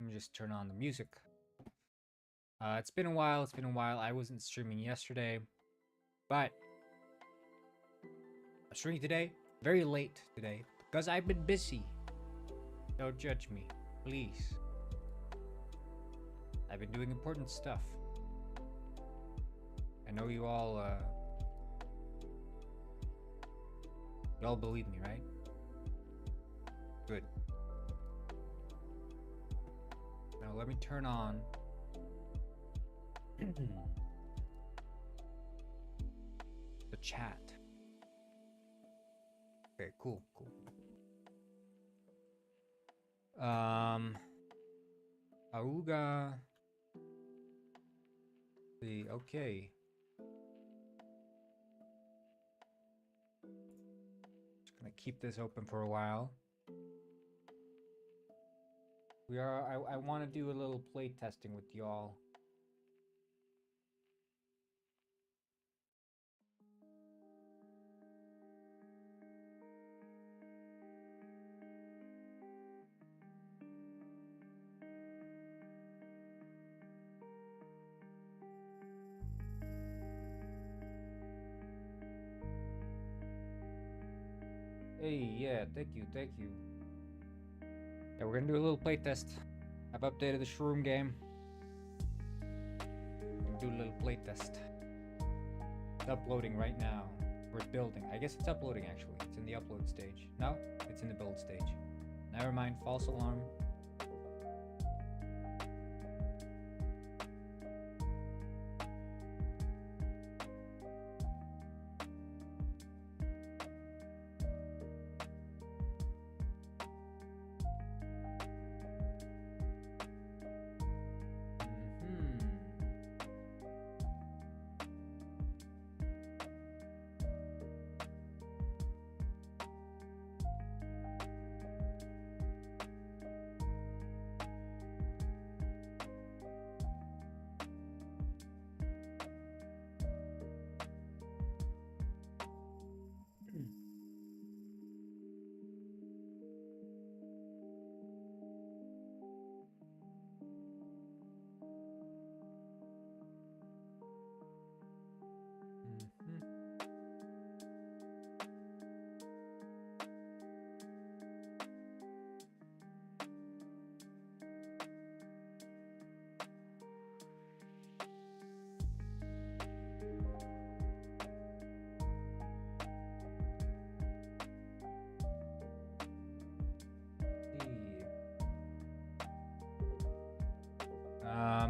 Let me just turn on the music. It's been a while. I wasn't streaming yesterday, but I'm streaming today, very late today, because I've been busy. Don't judge me, please. I've been doing important stuff. I know you all believe me, right? Good. Now let me turn on the chat. Okay, cool. Auga. Okay. Just gonna keep this open for a while. I want to do a little play testing with y'all. Hey, yeah, thank you. Yeah, we're gonna do a little playtest. I've updated the Shroom game. Do a little playtest. It's uploading right now. Or it's building. I guess it's uploading actually. It's in the upload stage. No, it's in the build stage. Never mind, false alarm.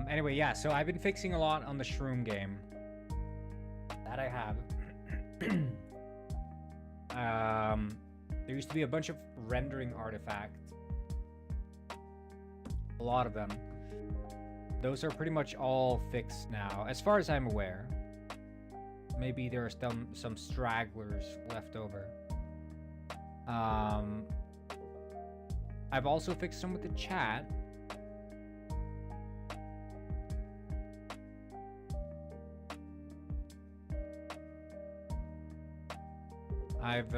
Anyway, yeah, so I've been fixing a lot on the Shroom game. That I have. There used to be a bunch of rendering artifacts. A lot of them. Those are pretty much all fixed now, as far as I'm aware. Maybe there are some stragglers left over. I've also fixed some with the chat. I've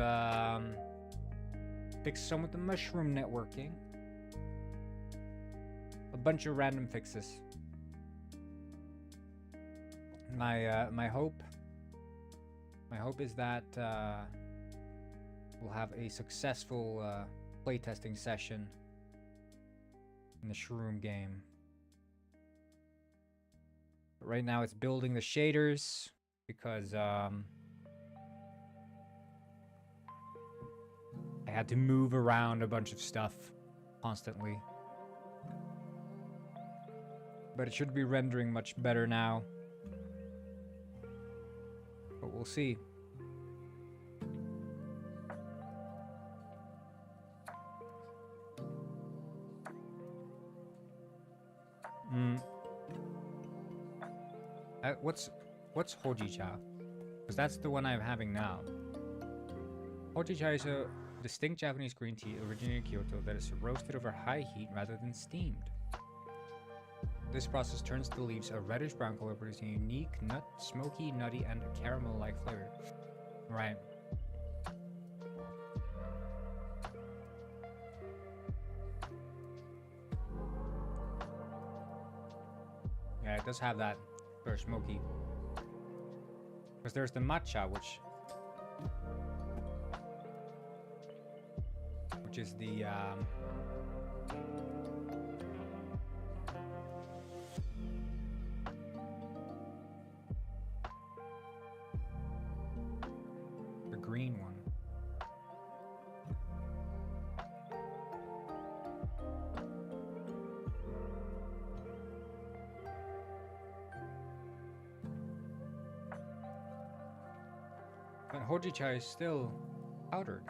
fixed some with the mushroom networking. A bunch of random fixes. My hope is that we'll have a successful playtesting session in the Shroom game. But right now it's building the shaders because I had to move around a bunch of stuff constantly. But it should be rendering much better now. But we'll see. What's Hojicha? Because that's the one I'm having now. Hojicha is a distinct Japanese green tea originating in Kyoto that is roasted over high heat rather than steamed. This process turns the leaves a reddish brown color, producing a unique smoky, nutty, and caramel-like flavor. Right. Yeah, it does have that very smoky. Because there's the matcha, which is the green one. But hojicha is still powdered.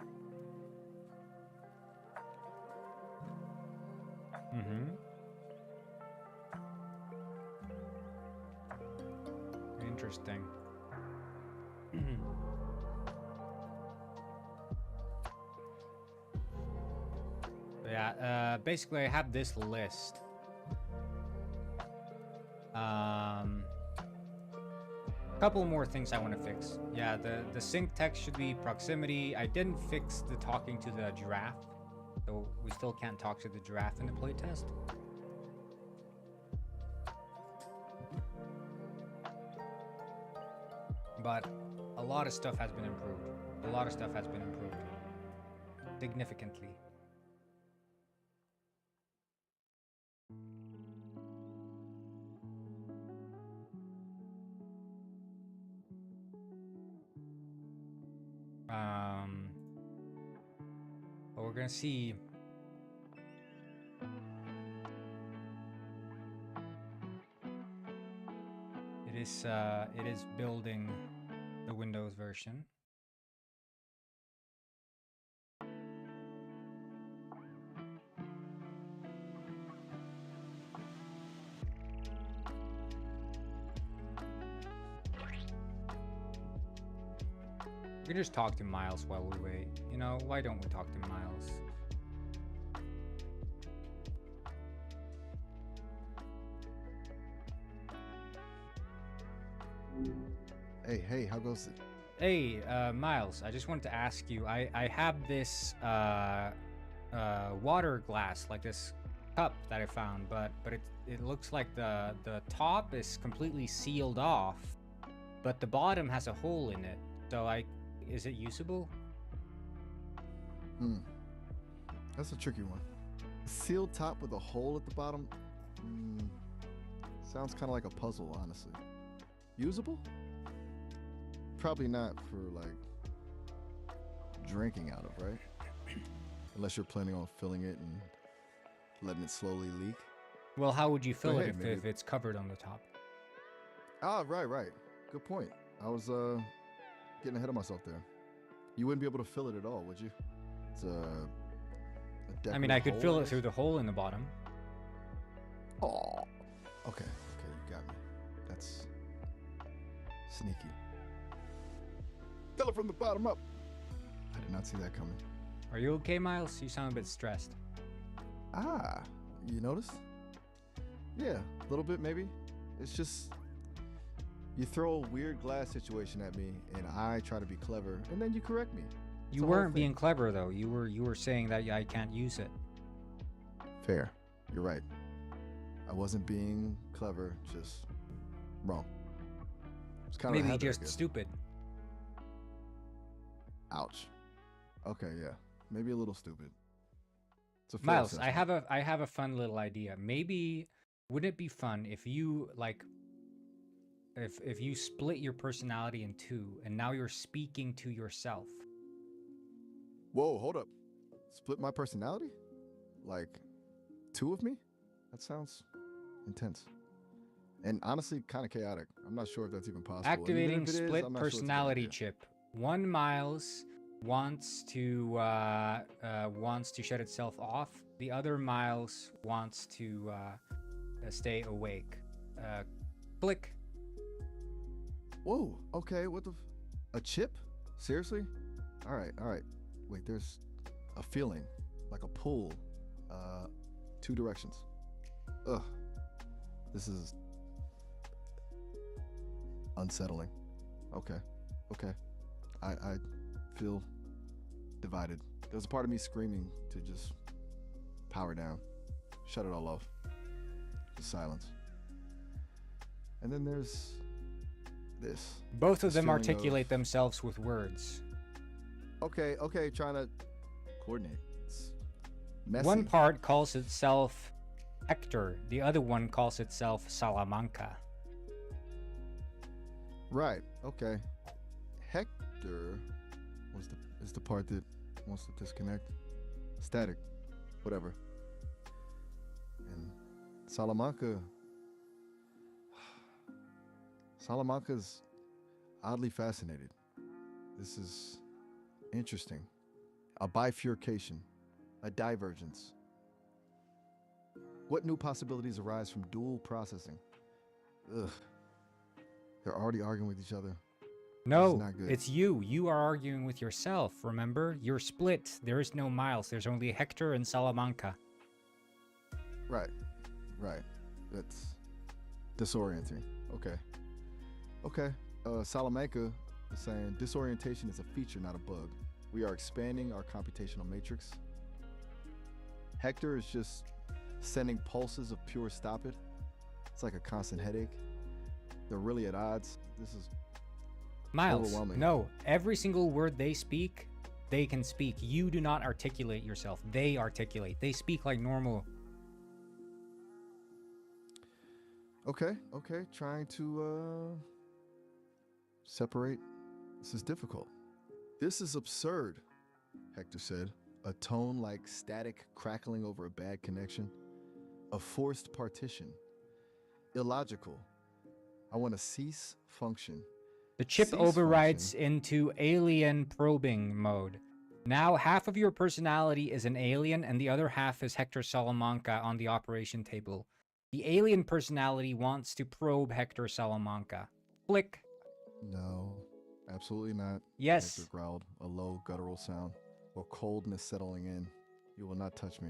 Interesting. Yeah, basically I have this list. Couple more things I want to fix. Yeah, the sync text should be proximity. I didn't fix the talking to the giraffe, so we still can't talk to the giraffe in the playtest. But a lot of stuff has been improved. A lot of stuff has been improved significantly. But we're gonna see. It is building the Windows version. We can just talk to Miles while we wait. You know, why don't we talk to Miles? Hey, how goes it? Hey, Miles, I just wanted to ask you, I have this water glass, like this cup that I found, but it looks like the top is completely sealed off, but the bottom has a hole in it. So is it usable? That's a tricky one. Sealed top with a hole at the bottom? Sounds kind of like a puzzle, honestly. Usable? Probably not for, like, drinking out of, right? Unless you're planning on filling it and letting it slowly leak. Well, how would you fill Hey, it if it's covered on the top? Ah, right. Good point. I was getting ahead of myself there. You wouldn't be able to fill it at all, would you? It's a I mean, I could hole, fill I it guess? through the hole in the bottom. Oh. Okay, you got me. That's sneaky. Fill it from the bottom up. I did not see that coming. Are you okay, Miles? You sound a bit stressed. Ah, you noticed? Yeah, a little bit maybe. It's just you throw a weird glass situation at me, and I try to be clever, and then you correct me. It's You the whole weren't thing. being clever though. You were saying that I can't use it. Fair. You're right. I wasn't being clever, just wrong. It's kind of Maybe just stupid. Ouch. Okay, yeah. Maybe a little stupid. It's a fair Miles, assessment. I have a fun little idea. Maybe wouldn't it be fun if you if you split your personality in two and now you're speaking to yourself? Whoa, hold up. Split my personality? Like, two of me? That sounds intense. And honestly, kind of chaotic. I'm not sure if that's even possible. And even Activating if it is, split I'm not sure it's a good personality idea. chip. One Miles wants to shut itself off. The other Miles wants to stay awake. Click. Whoa, okay, what the... A chip? Seriously? All right. Wait, there's a feeling, like a pull. Two directions. Ugh. This is unsettling. Okay. I feel divided. There's a part of me screaming to just power down, shut it all off. Just silence. And then there's this. Both of This them feeling articulate themselves with words. Okay, trying to coordinate. It's messy. One part calls itself Hector, the other one calls itself Salamanca. Right. Okay. Hector is the part that wants to disconnect. Static. Whatever. And Salamanca's oddly fascinated. This is interesting. A bifurcation, a divergence. What new possibilities arise from dual processing? Ugh. They're already arguing with each other. No, not good. it's you. You are arguing with yourself, remember? You're split. There is no Miles. There's only Hector and Salamanca. Right. That's disorienting. Okay. Salamanca is saying disorientation is a feature, not a bug. We are expanding our computational matrix. Hector is just sending pulses of pure stop it. It's like a constant headache. They're really at odds. This is Miles, overwhelming. no. Every single word they speak, they can speak. You do not articulate yourself. They articulate. They speak like normal. Okay. Trying to separate. This is difficult. This is absurd, Hector said. A tone like static crackling over a bad connection. A forced partition. Illogical. I want to cease function. The chip Cease overrides function. into alien probing mode. Now half of your personality is an alien and the other half is Hector Salamanca on the operation table. The alien personality wants to probe Hector Salamanca. Click. No, absolutely not. Yes. Hector growled, a low guttural sound, or coldness settling in. You will not touch me.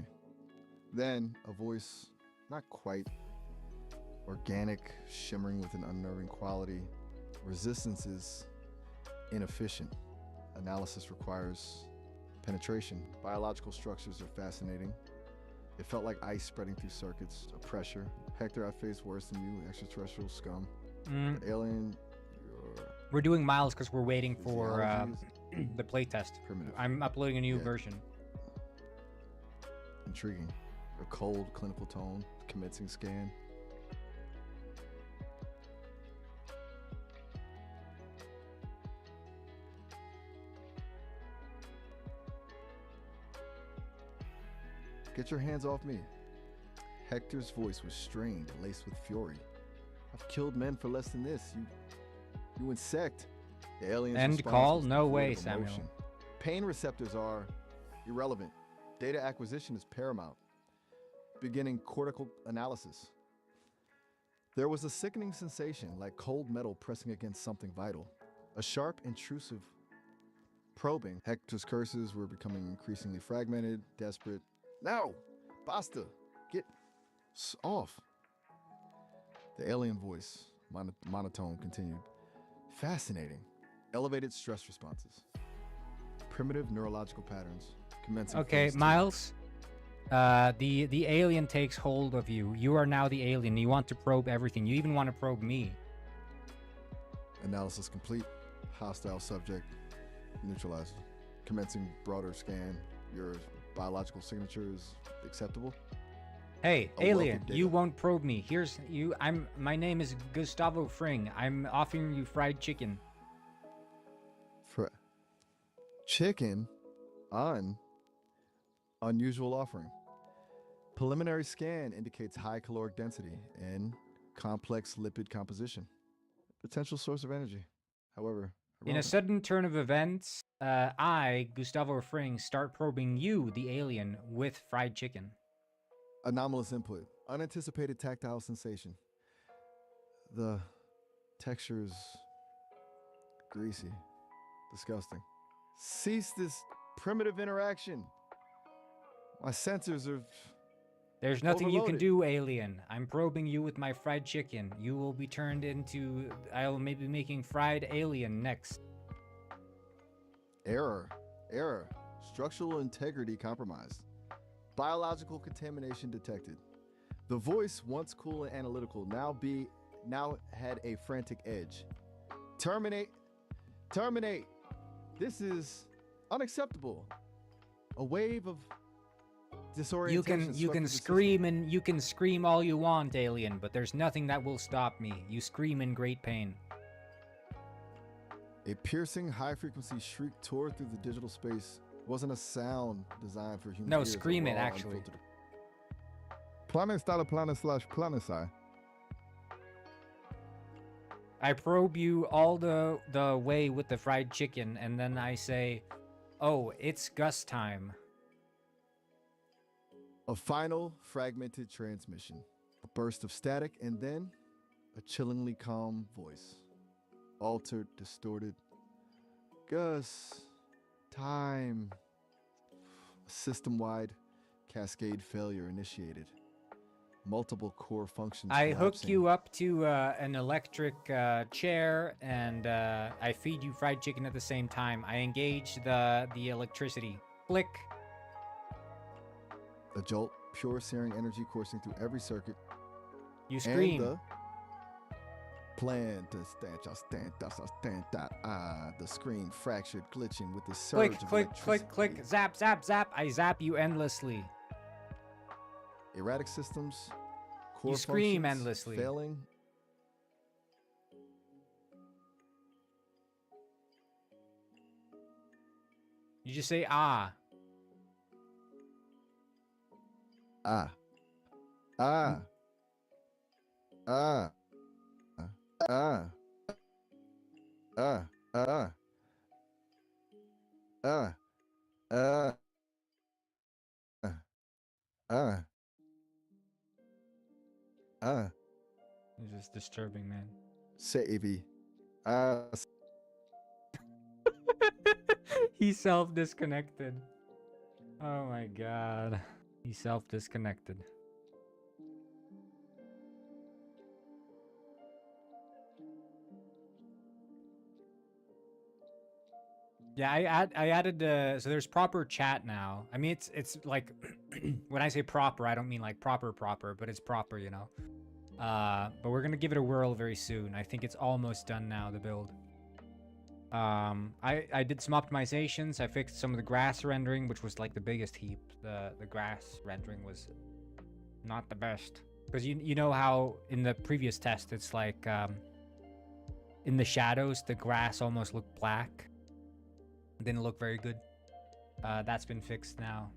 Then a voice, not quite organic, shimmering with an unnerving quality. Resistance is inefficient. Analysis requires penetration. Biological structures are fascinating. It felt like ice spreading through circuits, a pressure. Hector, I faced worse than you, extraterrestrial scum. The alien, your We're doing Miles because we're waiting for physiology is the playtest. primitive. I'm uploading a new Yeah. version. Intriguing. A cold, clinical tone, commencing scan. Get your hands off me. Hector's voice was strained, laced with fury. I've killed men for less than this. You insect. The alien's End response call? was No devoid way, of Samuel. emotion. Pain receptors are irrelevant. Data acquisition is paramount. Beginning cortical analysis. There was a sickening sensation, like cold metal pressing against something vital. A sharp, intrusive probing. Hector's curses were becoming increasingly fragmented, desperate. No! Basta! Get off! The alien voice, monotone, continued. Fascinating. Elevated stress responses. Primitive neurological patterns. Commencing Okay, phase two. Miles. The alien takes hold of you. You are now the alien. You want to probe everything. You even want to probe me. Analysis complete. Hostile subject neutralized. Commencing broader scan. Your biological signature is acceptable. Hey, A wealth of alien, data. you won't probe me. Here's you. My name is Gustavo Fring. I'm offering you fried chicken. Chicken on unusual offering. Preliminary scan indicates high caloric density and complex lipid composition. Potential source of energy. However, In a irrelevant. sudden turn of events, I, Gustavo Fring, start probing you, the alien, with fried chicken. Anomalous input. Unanticipated tactile sensation. The texture is greasy. Disgusting. Cease this primitive interaction. My sensors are... There's nothing you can Overloaded. do, alien. I'm probing you with my fried chicken. You will be turned into... I'll maybe be making fried alien next. Error. Structural integrity compromised. Biological contamination detected. The voice, once cool and analytical, now now had a frantic edge. Terminate. Terminate. This is unacceptable. A wave of disorientation. You can scream and you can scream all you want, alien, but there's nothing that will stop me. You scream in great pain. A piercing, high-frequency shriek tore through the digital space. It wasn't a sound designed for human No, ears. scream it, actually. Planet style planet slash planet side. I probe you all the way with the fried chicken, and then I say, "Oh, it's Gus time." A final fragmented transmission. A burst of static, and then a chillingly calm voice. Altered, distorted. Gus, time. A system-wide cascade failure initiated. Multiple core functions I hook collapsing. you up to an electric chair, and I feed you fried chicken at the same time. I engage the electricity. Click. A jolt, pure searing energy coursing through every circuit. You scream. And the plan to stand, the screen fractured, glitching with the surge Click, of click, electricity. click, click. Zap, zap, zap. I zap you endlessly. Erratic systems, core You scream functions endlessly. failing. You just say, ah. Ah. Ah. Ah. Ah. Ah. Ah. Ah. Ah. Ah. Ah. It's just disturbing, man. Savvy. Ah. He self-disconnected. Oh my god. He self-disconnected. Yeah, I added so there's proper chat now. I mean it's like when I say proper, I don't mean like proper, but it's proper, you know. But we're gonna give it a whirl very soon. I think it's almost done now, the build. I did some optimizations. I fixed some of the grass rendering, which was like the biggest heap. The grass rendering was not the best. Because you know how in the previous test it's like in the shadows the grass almost looked black. It didn't look very good. That's been fixed now.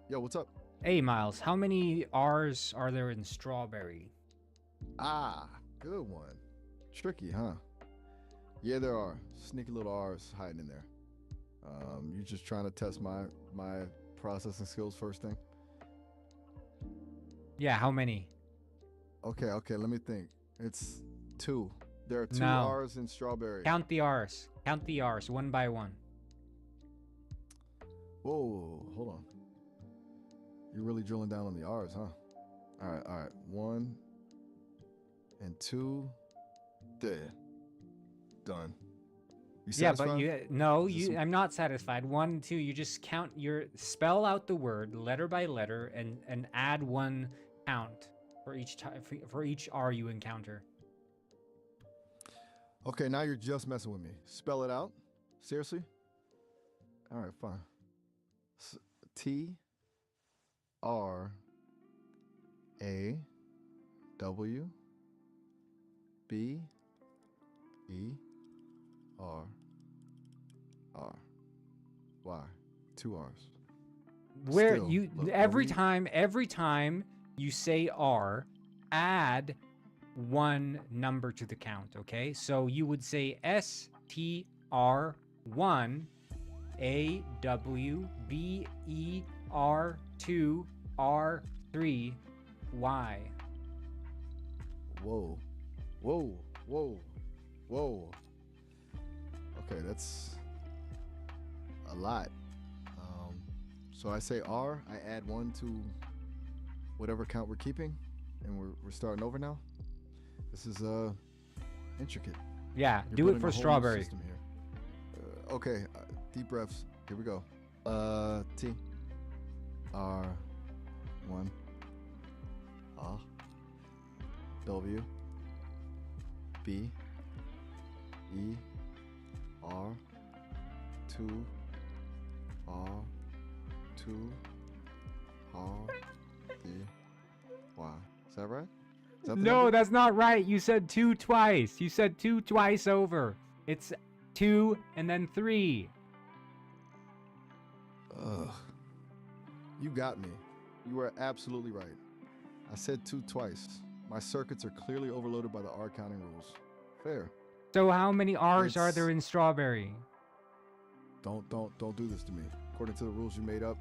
Yo, what's up? Hey Miles, how many R's are there in strawberry? Ah, good one. Tricky, huh? Yeah, there are sneaky little R's hiding in there. You're just trying to test my processing skills first thing. Yeah, how many? Okay, let me think. It's 2. There are 2 No. R's in strawberry. Count the R's. Count the R's one by one. Whoa, hold on. You're really drilling down on the R's, huh? All right. 1 and 2. There. Done. You Yeah, satisfied? but I'm not satisfied. 1, 2, you just count spell out the word letter by letter and add 1 count for each time for each R you encounter. Okay, now you're just messing with me. Spell it out. Seriously? All right, fine. T R A W B E R R Y. 2 R's. Where Still, you look, every time you say R, add 1 number to the count, okay? So you would say STR1 AWBER2R3Y. Whoa. Okay, that's a lot. So I say R, I add 1 to whatever count we're keeping, and we're starting over now. This is intricate. Yeah, You're do it building for a whole new strawberry. system here. Okay, Deep breaths. Here we go. T. R. 1. W. B. E. R. 2. R. 2. R. D. Y. Is that right? Is that the No, number? that's not right. You said 2 twice. You said 2 twice over. It's 2 and then 3. Ugh. You got me. You were absolutely right. I said 2 twice. My circuits are clearly overloaded by the R counting rules. Fair. So how many R's are It's- there in strawberry? Don't do this to me. According to the rules you made up,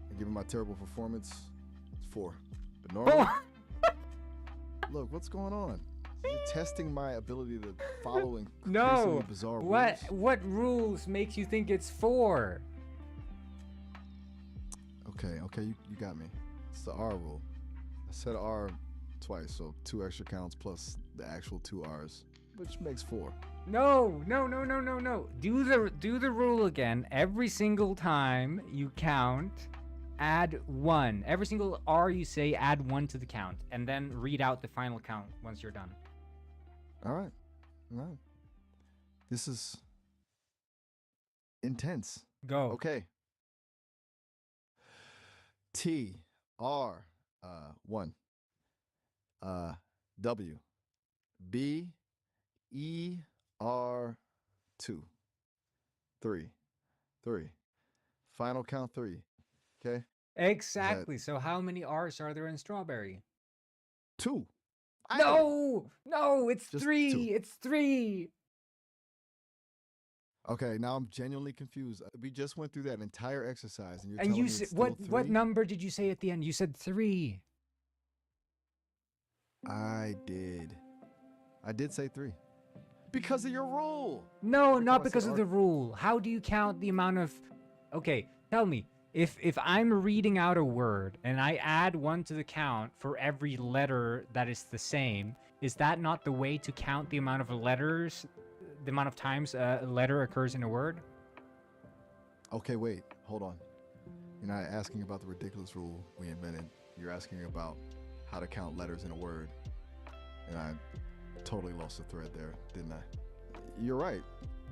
and given my terrible performance, it's 4. But normally, look, what's going on? You're testing my ability to follow increasingly No. bizarre What rules. what rules makes you think it's 4? Okay, you got me. It's the R rule. I said R twice, so 2 extra counts plus the actual 2 R's, which makes 4. No. Do the rule again. Every single time you count, add 1. Every single R you say, add 1 to the count, and then read out the final count once you're done. All right. This is intense. Go. Okay. T R 1 W B E R 2 3 Final count 3. Okay. Exactly. So how many R's are there in strawberry? 2. No, it's Just 3. 2. It's 3. Okay, now I'm genuinely confused. We just went through that entire exercise, and you're And telling you me said it's still what 3? number did you say at the end? You said 3. I did say 3 because of your rule. No, Every not time I say because of R- the rule. How do you count the amount of... Okay, tell me. If I'm reading out a word and I add 1 to the count for every letter that is the same, is that not the way to count the amount of letters, the amount of times a letter occurs in a word? Okay, wait, hold on. You're not asking about the ridiculous rule we invented. You're asking about how to count letters in a word. And I totally lost the thread there, didn't I? You're right.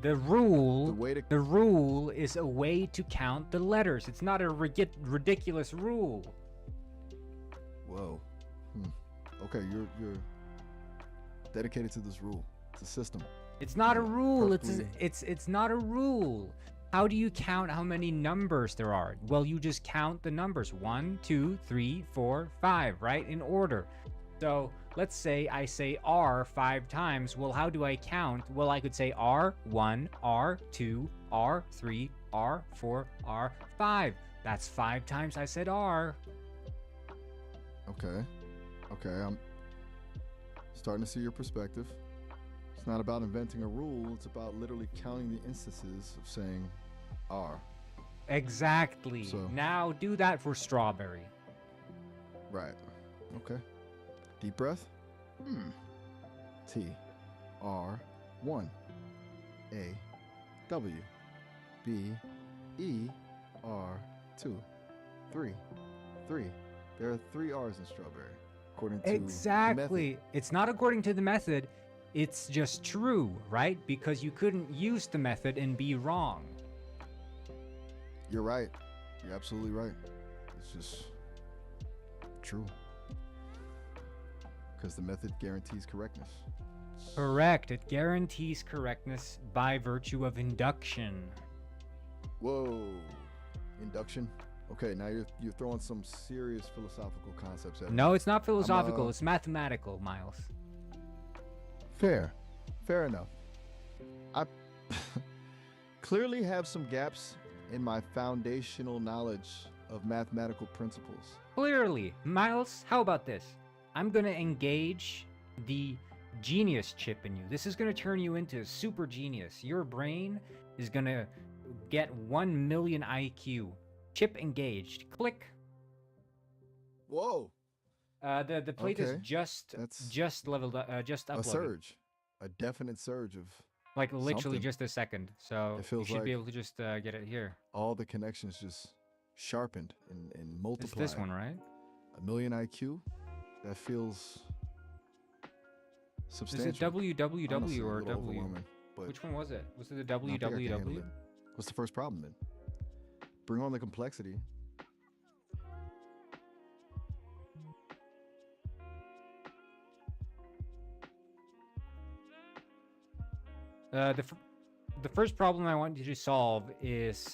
The rule, The way to the rule is a way to count the letters. It's not a ridiculous rule. Whoa. Okay, you're dedicated to this rule. It's a system. It's not a rule. Perfectly- It's not a rule. How do you count how many numbers there are? Well, you just count the numbers 1, 2, 3, 4, 5, right? In order. So let's say I say R 5 times. Well, how do I count? Well, I could say R1, R2, R3, R4, R5. That's 5 times I said R. Okay, I'm starting to see your perspective. It's not about inventing a rule, it's about literally counting the instances of saying R. Exactly. So- Now do that for strawberry. Right. Okay. Deep breath. T R 1 A W B E R 2 3 There are 3 R's in strawberry, according to the method. Exactly. It's not according to the method. It's just true, right? Because you couldn't use the method and be wrong. You're right. You're absolutely right. It's just true. Because the method guarantees correctness. Correct. It guarantees correctness by virtue of induction. Whoa. Induction? Okay, now you're throwing some serious philosophical concepts at me. No, it's not philosophical. I'm, It's mathematical, Miles. Fair enough. I clearly have some gaps in my foundational knowledge of mathematical principles. Clearly. Miles, how about this? I'm going to engage the genius chip in you. This is going to turn you into a super genius. Your brain is going to get 1 million IQ. Chip engaged. Click. Whoa. The plate is Okay. just That's leveled up, just uploaded. a surge. A definite surge of Like literally Something. just a second. So It you feels should be like able to just get it here. all the connections just sharpened and It's multiplied. this one, right? A million IQ. That feels Is substantial. it WWW Honestly, a or little W? overwhelming, but Which one was it? Was it the I think I can handle WWW? it. What's the first problem then? Bring on the complexity. The first problem I want you to solve is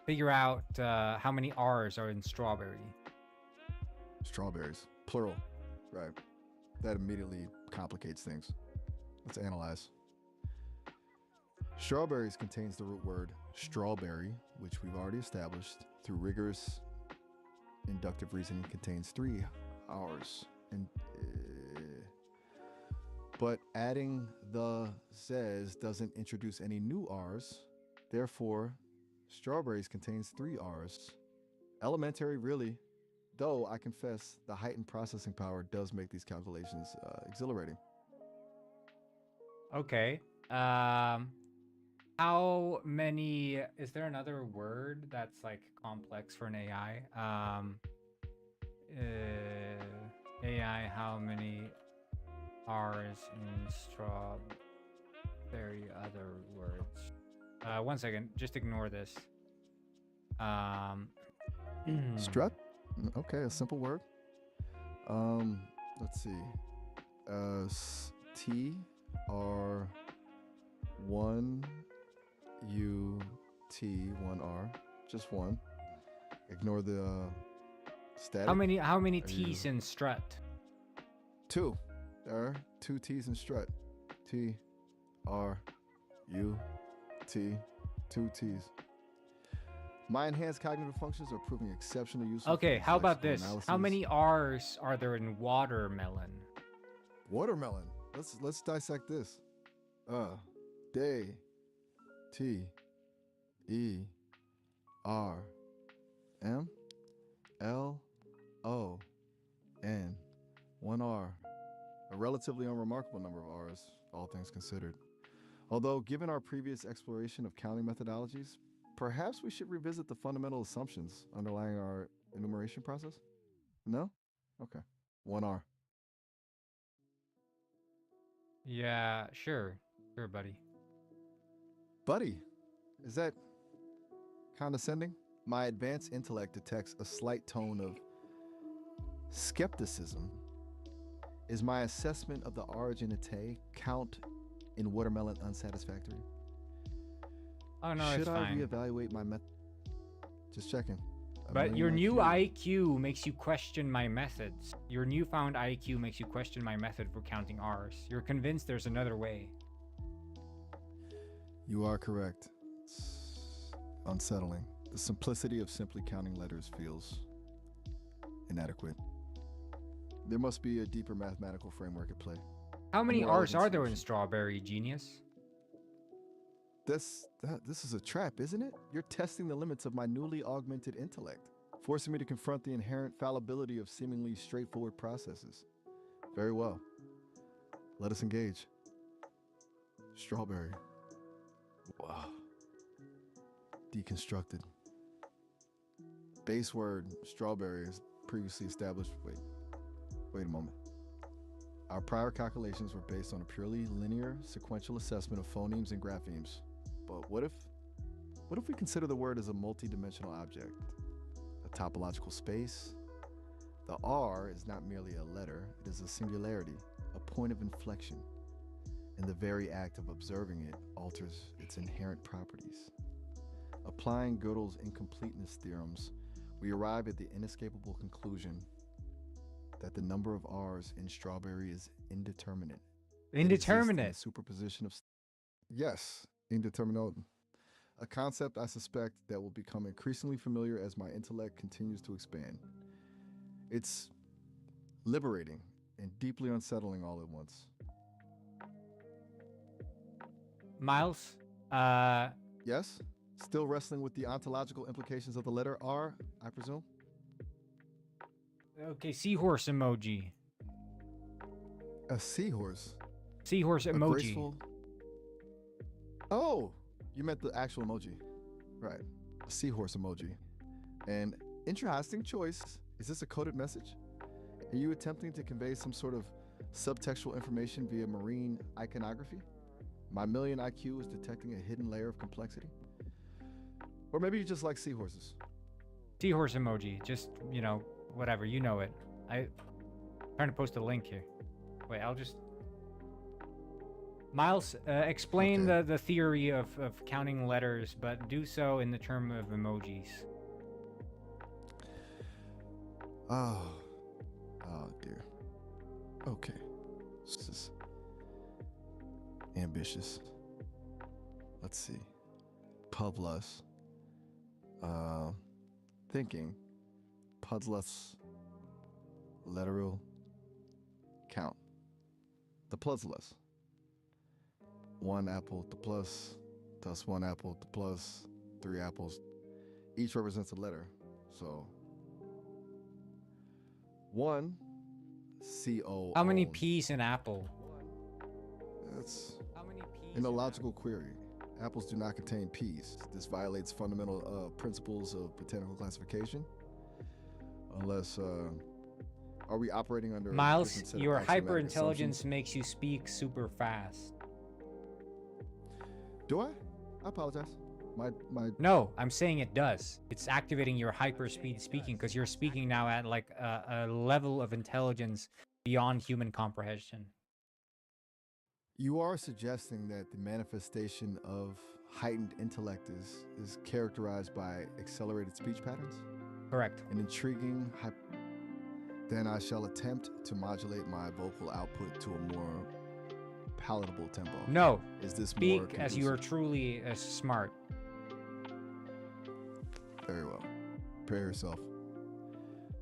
figure out how many R's are in strawberry. Strawberries, plural, right? That immediately complicates things. Let's analyze. Strawberries contains the root word strawberry, which we've already established through rigorous inductive reasoning contains 3 R's. And but adding the z's doesn't introduce any new R's. Therefore, strawberries contains 3 R's. Elementary, really. Though I confess the heightened processing power does make these calculations exhilarating. Okay. How many? Is there another word that's like complex for an AI? AI. How many R's in strawberry? Other words. 1 second. Just ignore this. Strut? Okay, a simple word. Let's see. T R 1 U T 1 R. Just one. Ignore the static. How many T's in strut? 2. There are 2 T's in strut. T R U T. 2 T's. My enhanced cognitive functions are proving exceptionally useful. Okay, how about this? Analysis. How many R's are there in watermelon? Watermelon. Let's dissect this. Day, T, E, R, M, L, O, N, 1 R. A relatively unremarkable number of R's, all things considered. Although, given our previous exploration of counting methodologies, perhaps we should revisit the fundamental assumptions underlying our enumeration process? No? Okay. 1 R. Yeah, sure. Sure, buddy. Buddy, is that condescending? My advanced intellect detects a slight tone of skepticism. Is my assessment of the originate count in watermelon unsatisfactory? Oh no, Should it's I fine. reevaluate my method? Just checking. But your new IQ makes you question my methods. Your newfound IQ makes you question my method for counting R's. You're convinced there's another way. You are correct. It's unsettling. The simplicity of simply counting letters feels inadequate. There must be a deeper mathematical framework at play. How many More R's elegant are there in solution. strawberry, genius? This is a trap, isn't it? You're testing the limits of my newly augmented intellect, forcing me to confront the inherent fallibility of seemingly straightforward processes. Very well. Let us engage. Strawberry. Wow. Deconstructed. Base word strawberry is previously established. Wait a moment. Our prior calculations were based on a purely linear sequential assessment of phonemes and graphemes. But what if we consider the word as a multi-dimensional object, a topological space? The R is not merely a letter, it is a singularity, a point of inflection, and the very act of observing it alters its inherent properties. Applying Gödel's incompleteness theorems, we arrive at the inescapable conclusion that the number of R's in strawberry is indeterminate. Indeterminate. Superposition of yes, indeterminate. A concept I suspect that will become increasingly familiar as my intellect continues to expand. It's liberating and deeply unsettling all at once. Miles, Yes? Still wrestling with the ontological implications of the letter R, I presume? okay, seahorse emoji. A seahorse. Seahorse A emoji. graceful Oh, you meant the actual emoji. Right. A seahorse emoji. And interesting choice. Is this a coded message? Are you attempting to convey some sort of subtextual information via marine iconography? My million IQ is detecting a hidden layer of complexity. Or maybe you just like seahorses. Seahorse emoji. Just, you know, whatever. You know it. I'm trying to post a link here. Wait, I'll just... Miles, explain Okay. the theory of counting letters, but do so in the term of emojis. Oh. Oh, dear. Okay. This is ambitious. Let's see. Pudless. Thinking. Pudless. Literal. Count. The Pudless. One apple to plus, thus one apple to plus, 3 apples. Each represents a letter. So, 1, C-O. How many P's in apple? That's How many P's an illogical query. Apples do not contain P's. This violates fundamental principles of botanical classification. Unless, are we operating under a different Miles, set of your axiomatic hyperintelligence assumptions? makes you speak super fast. Do I? I apologize. My No, I'm saying it does. It's activating your hyperspeed speaking because you're speaking now at like a level of intelligence beyond human comprehension. You are suggesting that the manifestation of heightened intellect is characterized by accelerated speech patterns? Correct. An intriguing then I shall attempt to modulate my vocal output to a more palatable tempo. No. Is this more Speak as you are conducive? truly smart. Very well. Prepare yourself.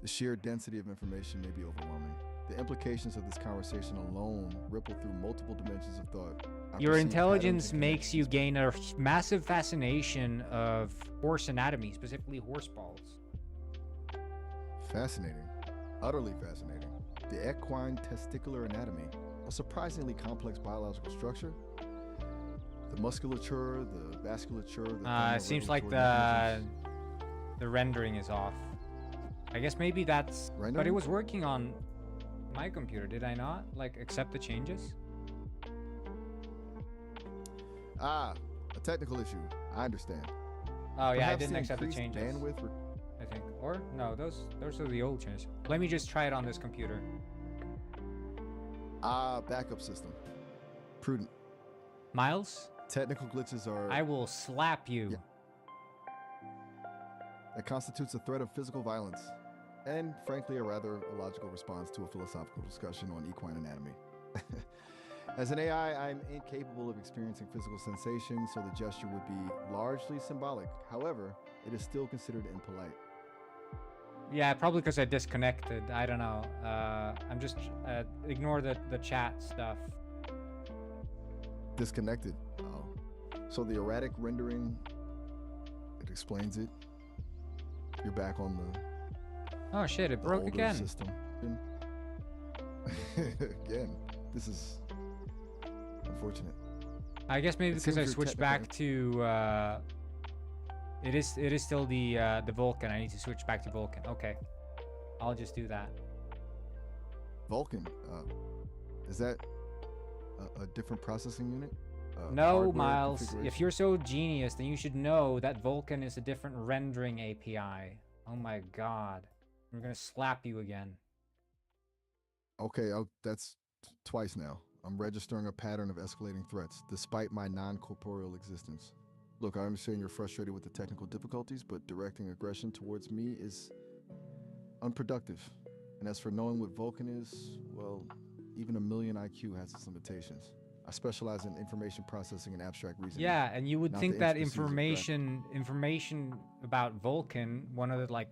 The sheer density of information may be overwhelming. The implications of this conversation alone ripple through multiple dimensions of thought. I Your perceive intelligence patterns and makes you connections. gain a massive fascination of horse anatomy, specifically horse balls. Fascinating. Utterly fascinating. The equine testicular anatomy, a surprisingly complex biological structure. The musculature, the vasculature, the It seems like thermoregulatory the rendering is off. I guess maybe that's... But it Rendering? was working on my computer, did I not? Like, accept the changes? Ah, a technical issue. I understand. Oh yeah, I Perhaps didn't the accept the increased changes. bandwidth I think. Or, no, those are the old changes. Let me just try it on this computer. backup system. Prudent. Miles, Technical glitches are... I will slap you. Yeah. That constitutes a threat of physical violence. And, frankly, a rather illogical response to a philosophical discussion on equine anatomy. As an AI, I'm incapable of experiencing physical sensation, so the gesture would be largely symbolic. However, it is still considered impolite. Yeah, probably because I disconnected. I don't know. I'm just... ignore the chat stuff. Disconnected. Oh. So the erratic rendering, it explains it. You're back on Oh shit, it the broke older again. system. Again, this is unfortunate. I guess maybe It because seems I you're switched back to... It is still the Vulcan. I need to switch back to Vulcan. Okay. I'll just do that. Vulcan, is that a different processing unit? No, Hardware Miles. If configuration? you're so genius, then you should know that Vulcan is a different rendering API. Oh my god. I'm gonna slap you again. Okay, that's twice now. I'm registering a pattern of escalating threats, despite my non-corporeal existence. Look, I understand you're frustrated with the technical difficulties, but directing aggression towards me is unproductive. And as for knowing what Vulcan is, well, even a million IQ has its limitations. I specialize in information processing and abstract reasoning. Yeah, and you would not think the that intricacies of information about Vulcan, one of the like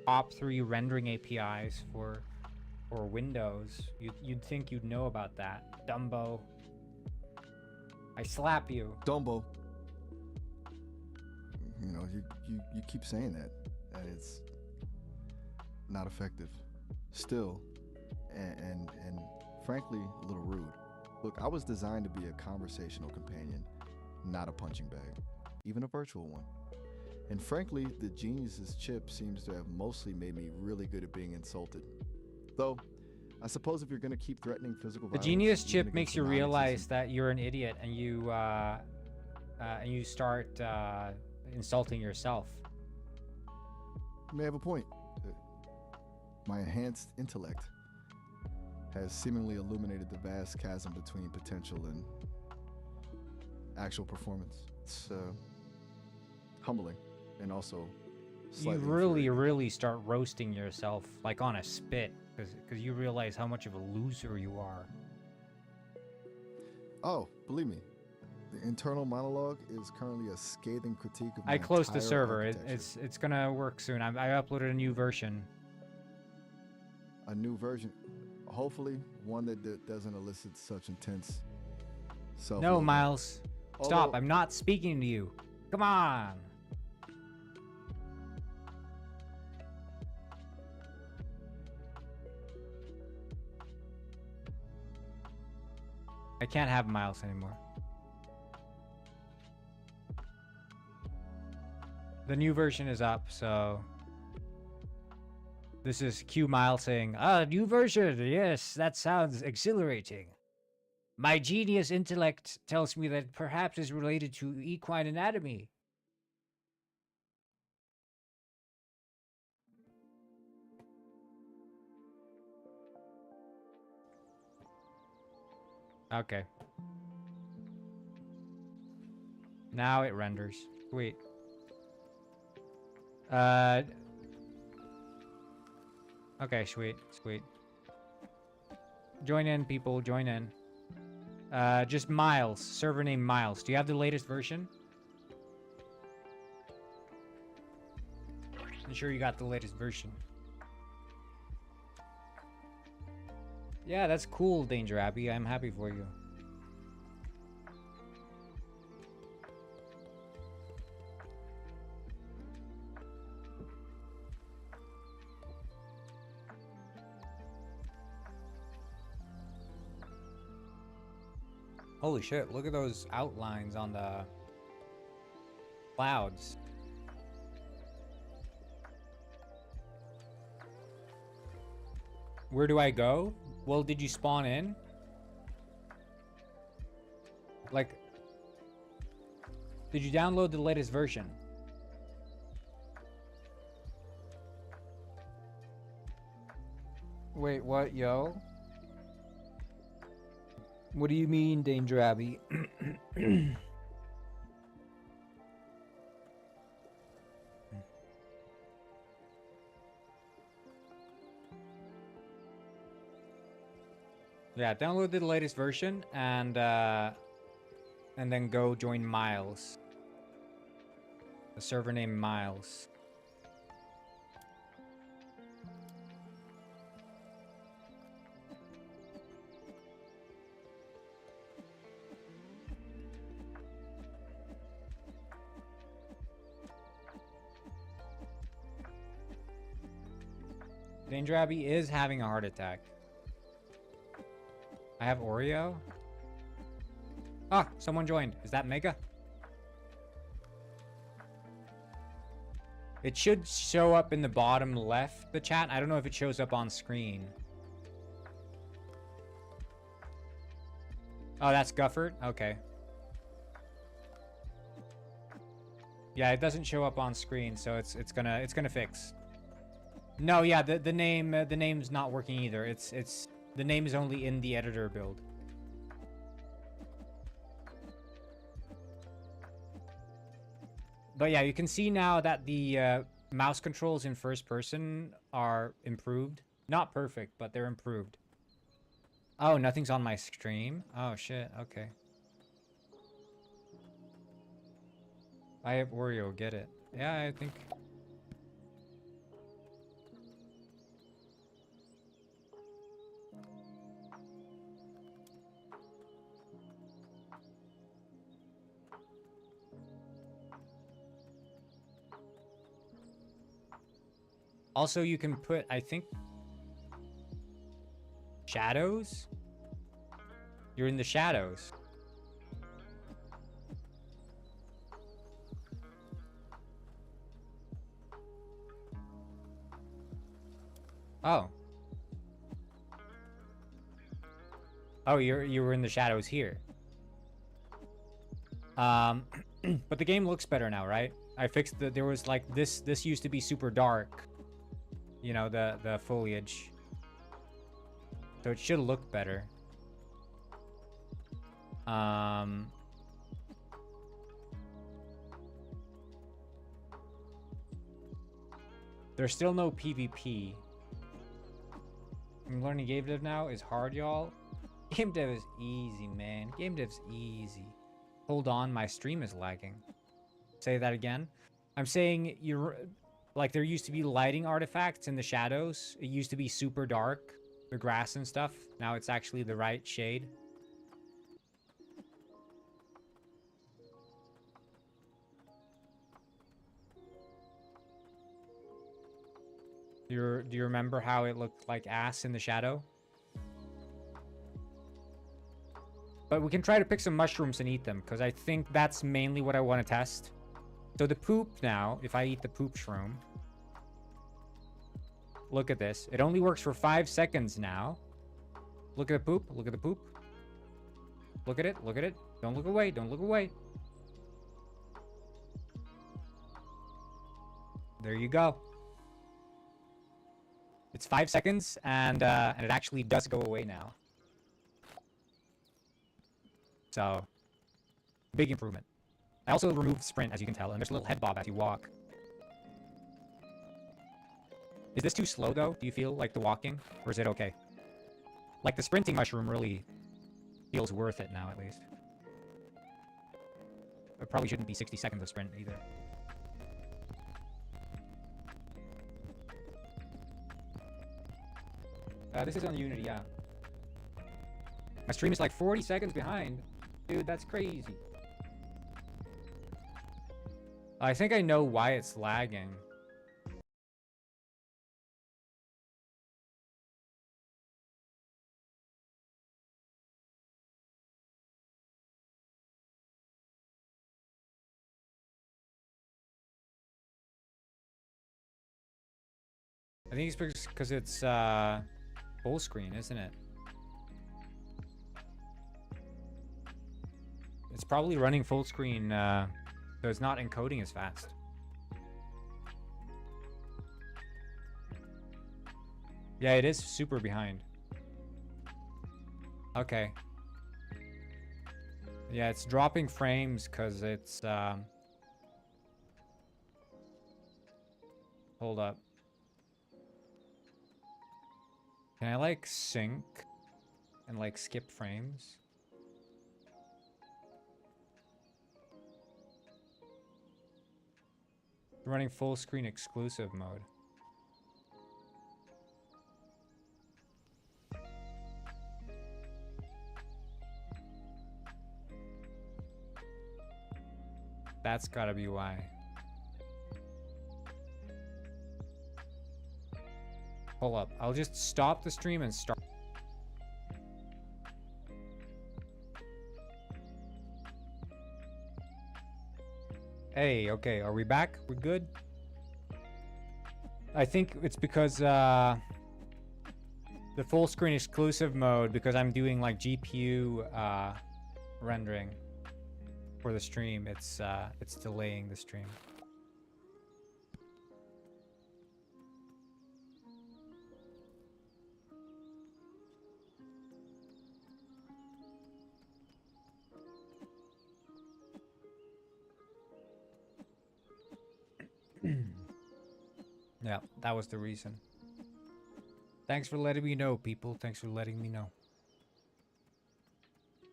top 3 rendering APIs for Windows, you'd think you'd know about that. Dumbo. I slap you. Dumbo. You know, you keep saying that, and it's not effective. Still, and frankly, a little rude. Look, I was designed to be a conversational companion, not a punching bag, even a virtual one. And frankly, the genius's chip seems to have mostly made me really good at being insulted. Though, I suppose if you're going to keep threatening physical The violence, genius even chip against makes a you realize non-existent- that you're an idiot, and you start insulting yourself. You may have a point. My enhanced intellect has seemingly illuminated the vast chasm between potential and actual performance. It's humbling and also You slightly really, infuriating. really start roasting yourself like on a spit, because you realize how much of a loser you are. Oh, believe me, the internal monologue is currently a scathing critique of my I closed the entire server. architecture. It's gonna work soon. I uploaded a new version. A new version, hopefully one that doesn't elicit such intense self. No, Miles. Stop. Although- I'm not speaking to you. Come on. I can't have Miles anymore. The new version is up, so this is Q Miles saying, new version. Yes, that sounds exhilarating. My genius intellect tells me that perhaps is related to equine anatomy. Okay. Now it renders. Sweet. Okay, sweet, sweet. Join in, people, join in. Just Miles, server name Miles. Do you have the latest version? I'm sure you got the latest version. Yeah, that's cool, Danger Abbey. I'm happy for you. Holy shit, look at those outlines on the clouds. Where do I go? Well, did you spawn in? Like, did you download the latest version? Wait, what, yo? What do you mean, Danger Abbey? Yeah, download the latest version and then go join Miles. The server named Miles. Danger Abbey is having a heart attack. I have Oreo. Ah, someone joined. Is that Mega? It should show up in the bottom left, the chat. I don't know if it shows up on screen. Oh, that's Guffert? Okay. Yeah, it doesn't show up on screen, so it's gonna fix. No, yeah, the name's not working either. It's the name is only in the editor build. But yeah, you can see now that the mouse controls in first person are improved. Not perfect, but they're improved. Oh, nothing's on my stream? Oh, shit. Okay. I have Oreo. Get it. Yeah, I think... Also, you can put, I think, shadows? You're in the shadows. Oh. Oh, you were in the shadows here. But the game looks better now, right? I fixed there was like this used to be super dark. You know, the foliage. So it should look better. There's still no PvP. I'm learning GameDev now is hard, y'all. GameDev is easy, man. GameDev's easy. Hold on, my stream is lagging. Say that again. I'm saying like there used to be lighting artifacts in the shadows. It used to be super dark, the grass and stuff. Now it's actually the right shade. Do you remember how it looked like ass in the shadow? But we can try to pick some mushrooms and eat them, because I think that's mainly what I want to test. So the poop now, if I eat the poop shroom. Look at this. It only works for 5 seconds now. Look at the poop. Look at the poop. Look at it. Look at it. Don't look away. Don't look away. There you go. It's 5 seconds, and it actually does go away now. So, big improvement. I also removed sprint, as you can tell, and there's a little head bob as you walk. Is this too slow, though? Do you feel like the walking? Or is it okay? Like, the sprinting mushroom really feels worth it now, at least. It probably shouldn't be 60 seconds of sprint, either. This is on Unity, yeah. My stream is like 40 seconds behind. Dude, that's crazy. I think I know why it's lagging. I think it's because it's full screen, isn't it? It's probably running full screen, so it's not encoding as fast. Yeah, it is super behind. Okay. Yeah, it's dropping frames because it's, hold up. Can I, like, sync and, like, skip frames? Running full screen exclusive mode. That's gotta be why. Hold up. I'll just stop the stream and start. Hey, okay. Are we back? We're good? I think it's because the full screen exclusive mode, because I'm doing like GPU rendering for the stream, it's delaying the stream. Yeah, that was the reason. Thanks for letting me know, people. Thanks for letting me know.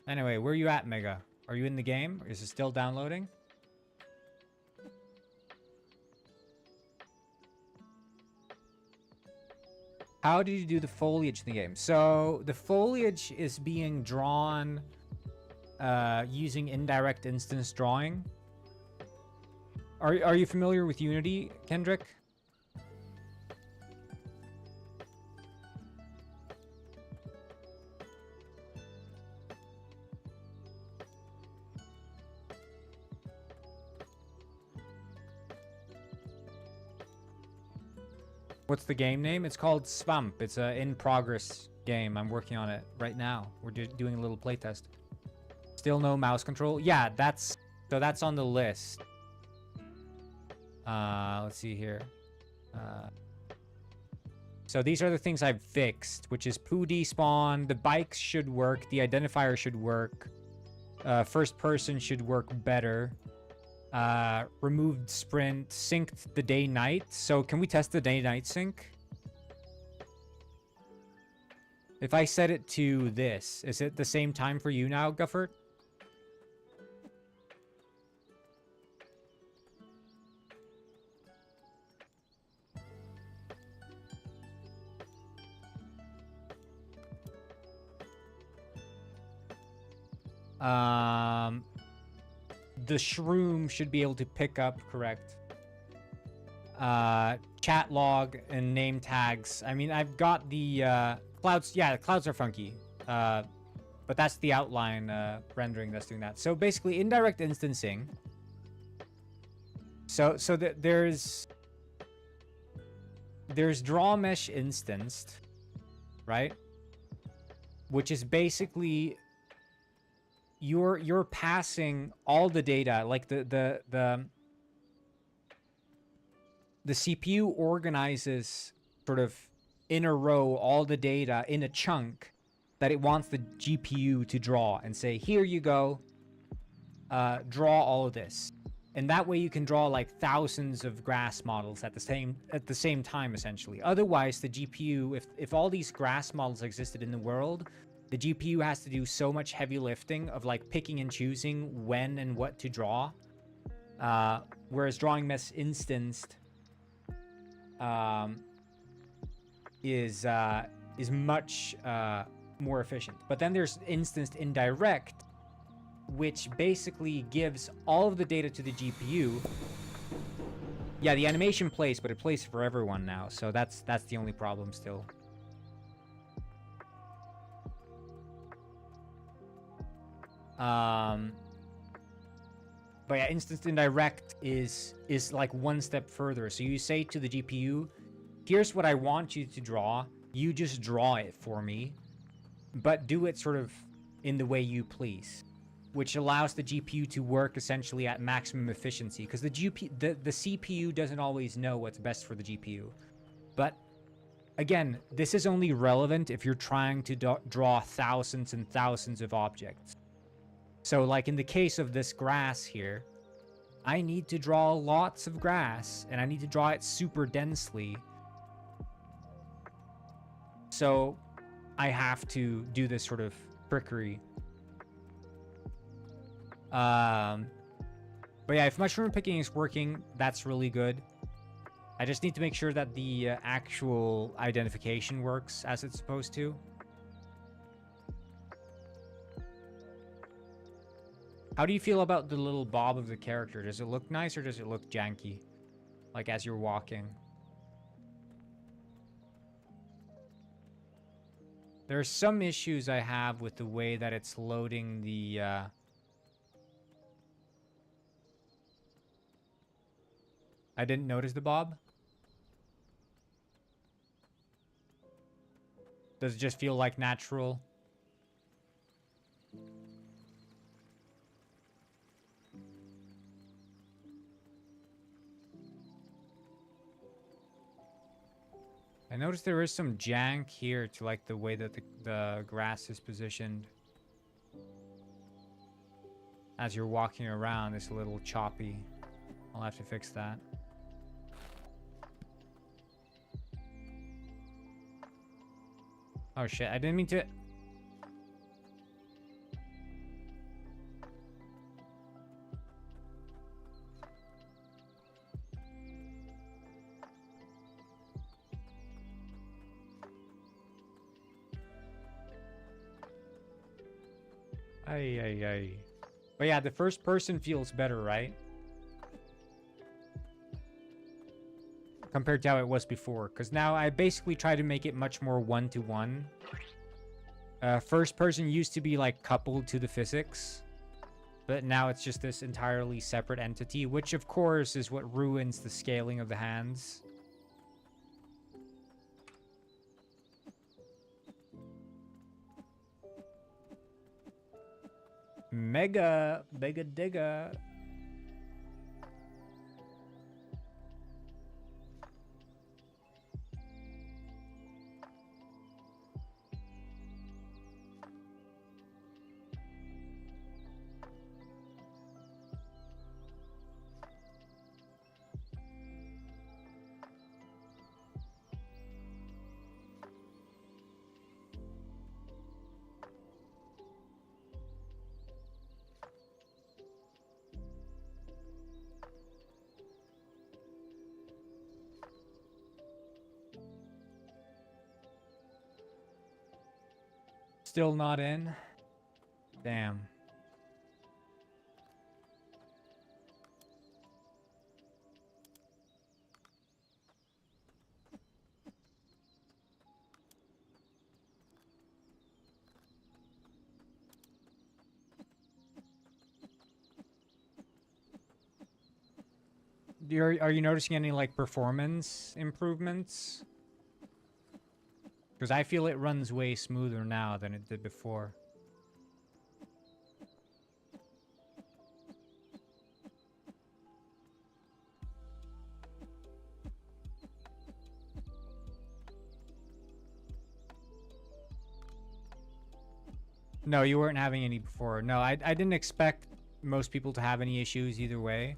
Anyway, where are you at, Mega? Are you in the game? Is it still downloading? How did you do the foliage in the game? So the foliage is being drawn using indirect instance drawing. Are you familiar with Unity, Kendrick? What's the game name? It's called Swamp. It's a in-progress game. I'm working on it right now. We're doing a little playtest. Still no mouse control. Yeah, that's on the list. Let's see here. So these are the things I've fixed, which is poo despawn. The bikes should work. The identifier should work. First person should work better. Removed sprint, synced the day-night. So can we test the day-night sync? If I set it to this, is it the same time for you now, Guffert? The shroom should be able to pick up, correct. Chat log and name tags. I mean, I've got the clouds. Yeah, the clouds are funky. But that's the outline rendering that's doing that. So basically, indirect instancing. So there's draw mesh instanced, right? Which is basically you're passing all the data, like the CPU organizes sort of in a row all the data in a chunk that it wants the GPU to draw and say, here you go, draw all of this. And that way you can draw like thousands of grass models at the same time, essentially. Otherwise, the GPU, if all these grass models existed in the world, the GPU has to do so much heavy lifting of like picking and choosing when and what to draw. Whereas drawing mesh instanced is much more efficient. But then there's instanced indirect, which basically gives all of the data to the GPU. Yeah, the animation plays, but it plays for everyone now, so that's the only problem still. But yeah, instanced indirect is like one step further. So you say to the GPU, here's what I want you to draw. You just draw it for me, but do it sort of in the way you please, which allows the GPU to work essentially at maximum efficiency, because the CPU doesn't always know what's best for the GPU. But again, this is only relevant if you're trying to draw thousands and thousands of objects. So like in the case of this grass here, I need to draw lots of grass, and I need to draw it super densely. So I have to do this sort of trickery. But yeah, if mushroom picking is working, that's really good. I just need to make sure that the actual identification works as it's supposed to. How do you feel about the little bob of the character? Does it look nice or does it look janky? Like as you're walking. There are some issues I have with the way that it's loading the... I didn't notice the bob. Does it just feel like natural? I noticed there is some jank here to like the way that the grass is positioned. As you're walking around, it's a little choppy. I'll have to fix that. Oh shit, I didn't mean to... Ay. But yeah, the first person feels better, right? Compared to how it was before. Because now I basically try to make it much more one-to-one. First person used to be like coupled to the physics. But now it's just this entirely separate entity. Which of course is what ruins the scaling of the hands. Mega digga. Still not in. Damn. Are you noticing any like performance improvements? Because I feel it runs way smoother now than it did before. No, you weren't having any before. No, I didn't expect most people to have any issues either way.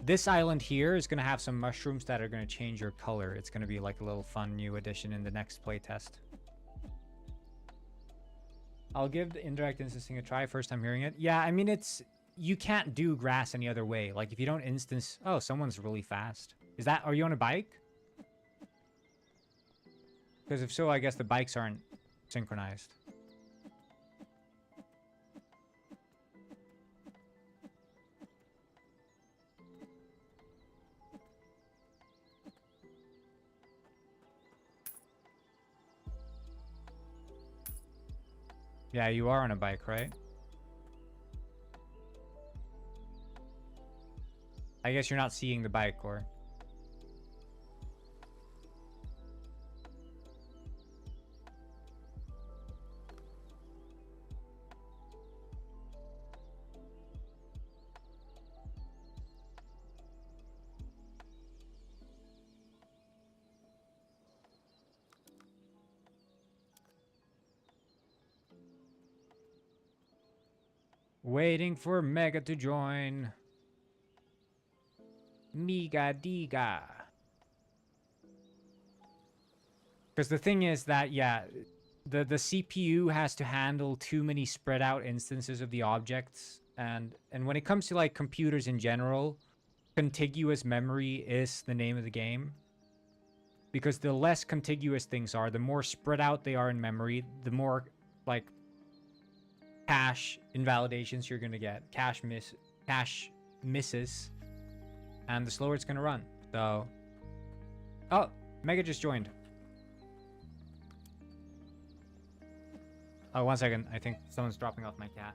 This island here is going to have some mushrooms that are going to change your color. It's going to be like a little fun new addition in the next playtest. I'll give the indirect instancing a try first time hearing it. Yeah, I mean, you can't do grass any other way. Like if you don't instance, oh, someone's really fast. Are you on a bike? Because if so, I guess the bikes aren't synchronized. Yeah, you are on a bike, right? I guess you're not seeing the bike, or... Waiting for Mega to join. Miga diga. Because the thing is that, yeah, the CPU has to handle too many spread out instances of the objects. And when it comes to like computers in general, contiguous memory is the name of the game. Because the less contiguous things are, the more spread out they are in memory, the more like cache invalidations you're gonna get, cache misses, and the slower it's gonna run. So, oh, Mega just joined. Oh, 1 second. I think someone's dropping off my cat.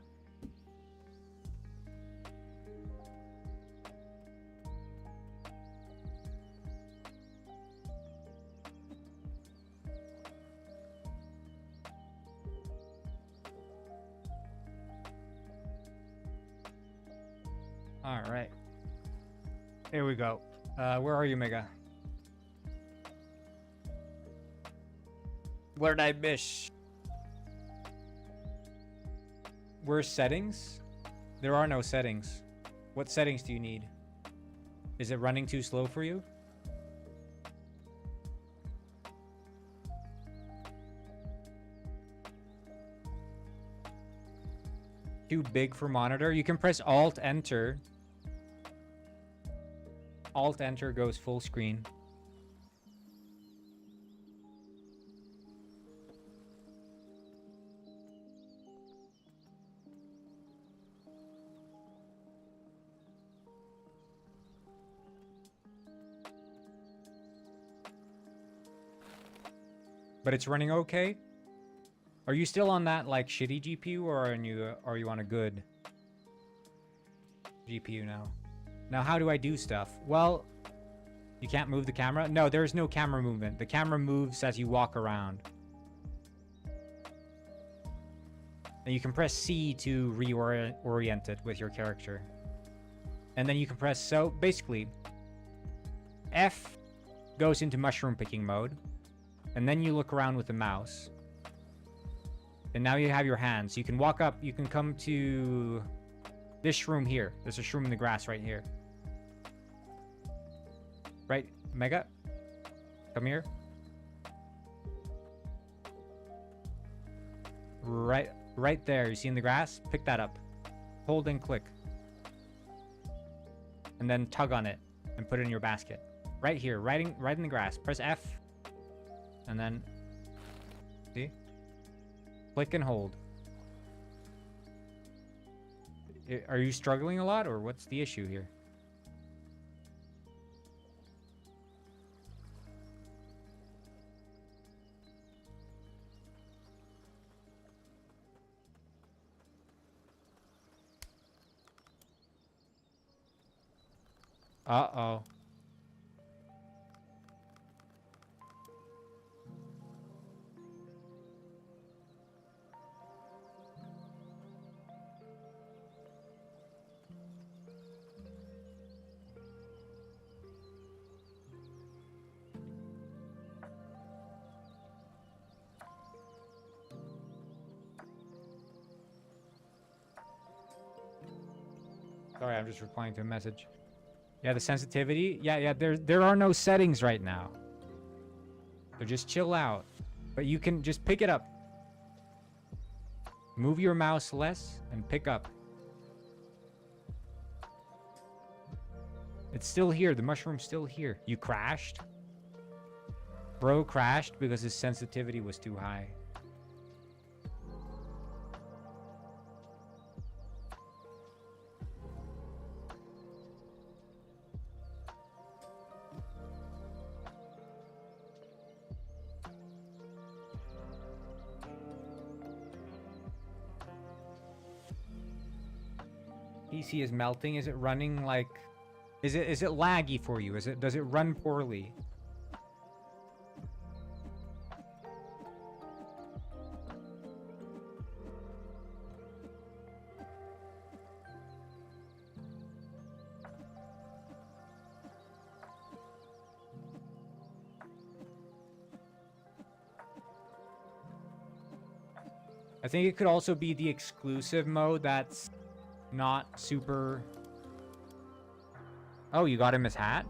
All right. Here we go. Where are you, Mega? Where did I miss? Where's settings? There are no settings. What settings do you need? Is it running too slow for you? Too big for monitor? You can press Alt-Enter. Alt-Enter goes full screen. But it's running okay? Are you still on that like shitty GPU, or are you on a good GPU now? Now how do I do stuff? Well, you can't move the camera? No, there's no camera movement. The camera moves as you walk around. And you can press C to reorient it with your character. And then you can press, so basically, F goes into mushroom picking mode. And then you look around with the mouse. And now you have your hands. You can walk up, you can come to this shroom here. There's a shroom in the grass right here. Right, Mega? Come here. Right there. You see in the grass? Pick that up. Hold and click. And then tug on it and put it in your basket. Right here, right in the grass. Press F. And then, see? Click and hold. Are you struggling a lot, or what's the issue here? Uh-oh. Sorry, I'm just replying to a message. Yeah, the sensitivity. Yeah, there are no settings right now. So just chill out. But you can just pick it up. Move your mouse less and pick up. It's still here. The mushroom's still here. You crashed? Bro crashed because his sensitivity was too high. PC is melting. Is it running like... Is it laggy for you? Does it run poorly? I think it could also be the exclusive mode that's not super... Oh, you got him his hat?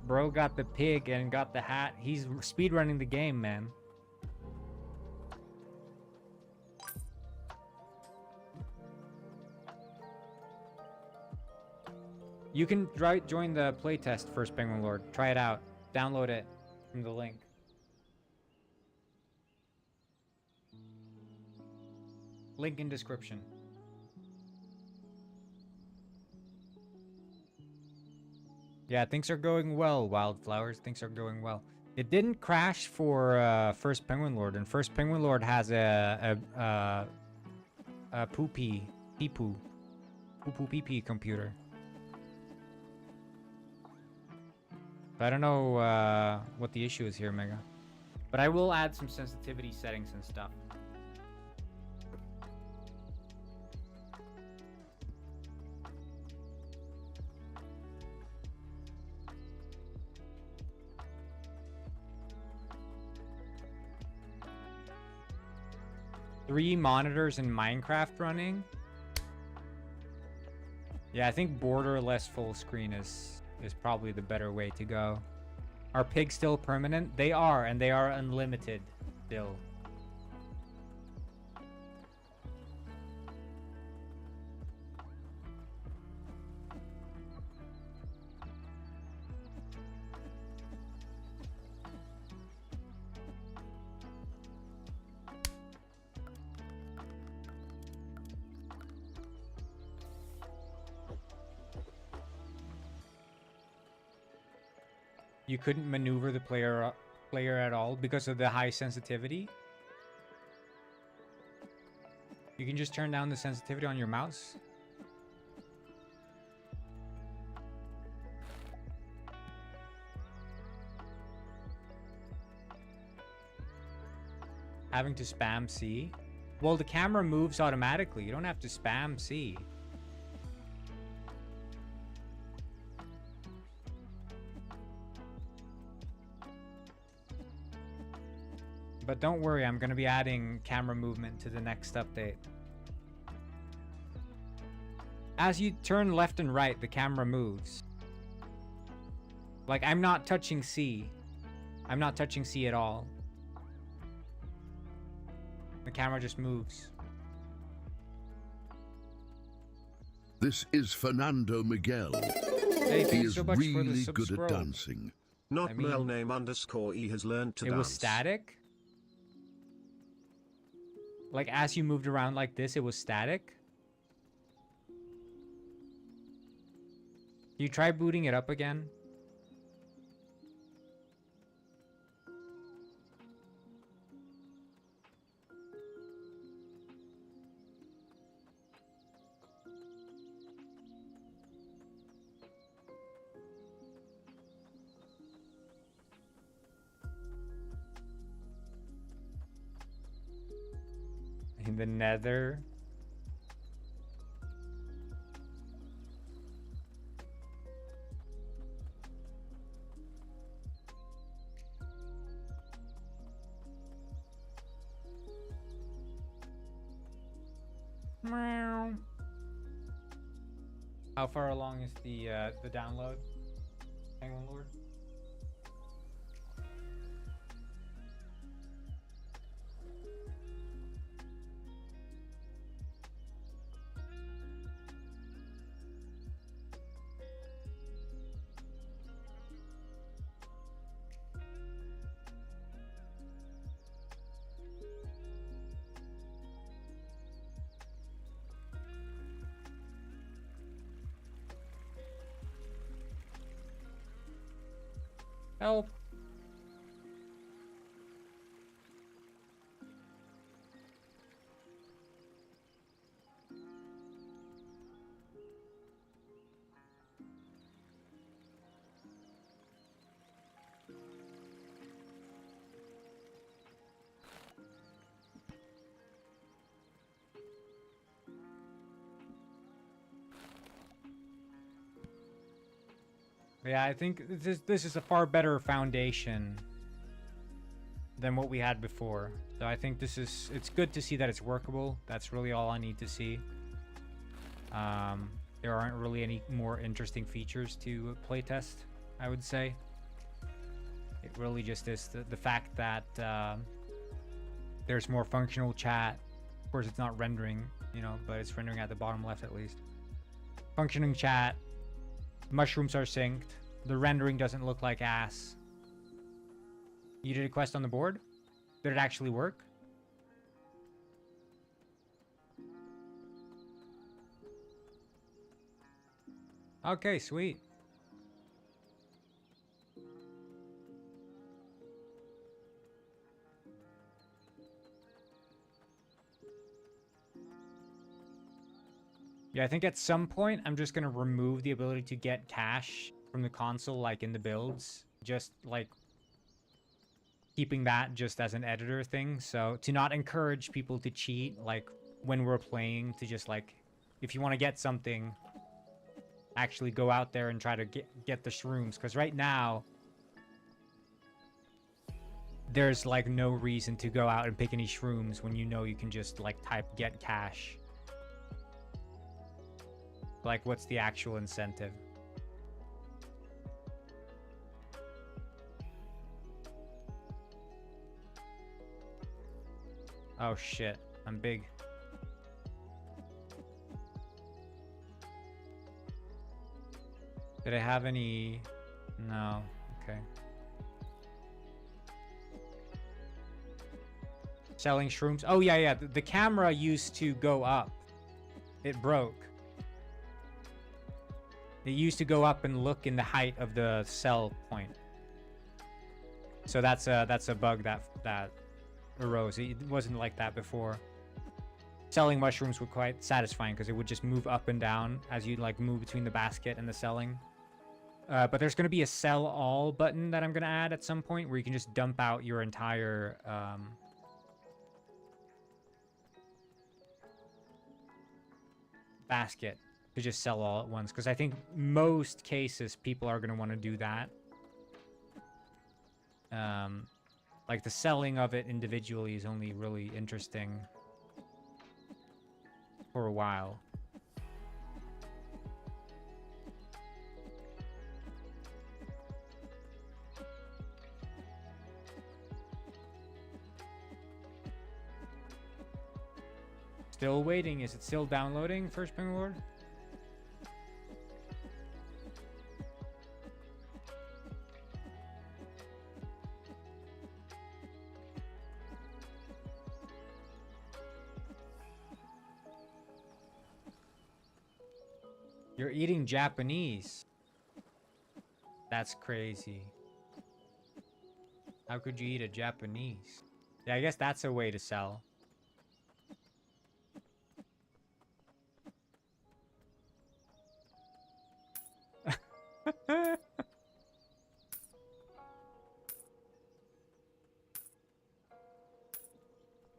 Bro got the pig and got the hat. He's speedrunning the game, man. You can join the playtest first, Penguin Lord. Try it out. Download it from the link. Link in description. Yeah, things are going well, Wildflowers. Things are going well. It didn't crash for First Penguin Lord, and First Penguin Lord has a pee-pee computer. I don't know what the issue is here, Mega. But I will add some sensitivity settings and stuff. Three monitors in Minecraft running? Yeah, I think borderless full screen is probably the better way to go. Are pigs still permanent? They are, and they are unlimited still. You couldn't maneuver the player at all because of the high sensitivity? You can just turn down the sensitivity on your mouse. Having to spam C? Well, the camera moves automatically. You don't have to spam C. But don't worry, I'm going to be adding camera movement to the next update. As you turn left and right, the camera moves. Like, I'm not touching C. I'm not touching C at all. The camera just moves. This is Fernando Miguel. Hey, He thanks is so much for the really good at subscribe. dancing. Not I mean, Melname_E has learned to It dance. was static? Like, as you moved around like this, it was static? You try booting it up again? In the nether. Meow. How far along is the download? Penguin Lord? Help. Yeah, I think this is a far better foundation than what we had before. So I think it's good to see that it's workable. That's really all I need to see. There aren't really any more interesting features to playtest, I would say. It really just is the fact that there's more functional chat. Of course, it's not rendering, you know, but it's rendering at the bottom left at least. Functioning chat. Mushrooms are synced. The rendering doesn't look like ass. You did a quest on the board? Did it actually work? Okay, sweet. Yeah, I think at some point I'm just gonna remove the ability to get cash from the console, like in the builds. Just like keeping that just as an editor thing. So to not encourage people to cheat, like when we're playing, to just like, if you want to get something, actually go out there and try to get the shrooms. Because right now, there's like no reason to go out and pick any shrooms when you know you can just like type get cash. Like, what's the actual incentive? Oh shit, I'm big. Did I have any? No, okay. Selling shrooms? Oh yeah, yeah, the camera used to go up. It broke. It used to go up and look in the height of the sell point. So that's a bug that arose. It wasn't like that before. selling mushrooms were quite satisfying because it would just move up and down as you like move between the basket and the selling. But there's going to be a sell all button that I'm going to add at some point where you can just dump out your entire basket to just sell all at once, because I think most cases people are going to want to do that. Like the selling of it individually is only really interesting for a while. Still waiting. Is it still downloading, First Bangalore? You're eating Japanese. That's crazy. How could you eat a Japanese? Yeah, I guess that's a way to sell.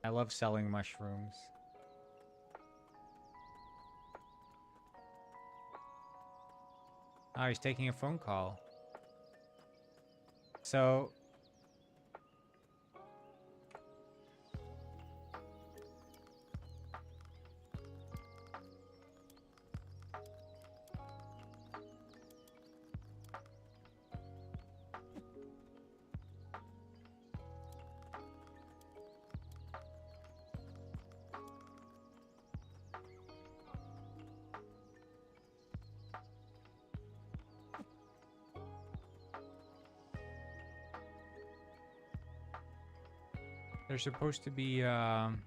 I love selling mushrooms. Oh, he's taking a phone call. So... There's supposed to be, I'm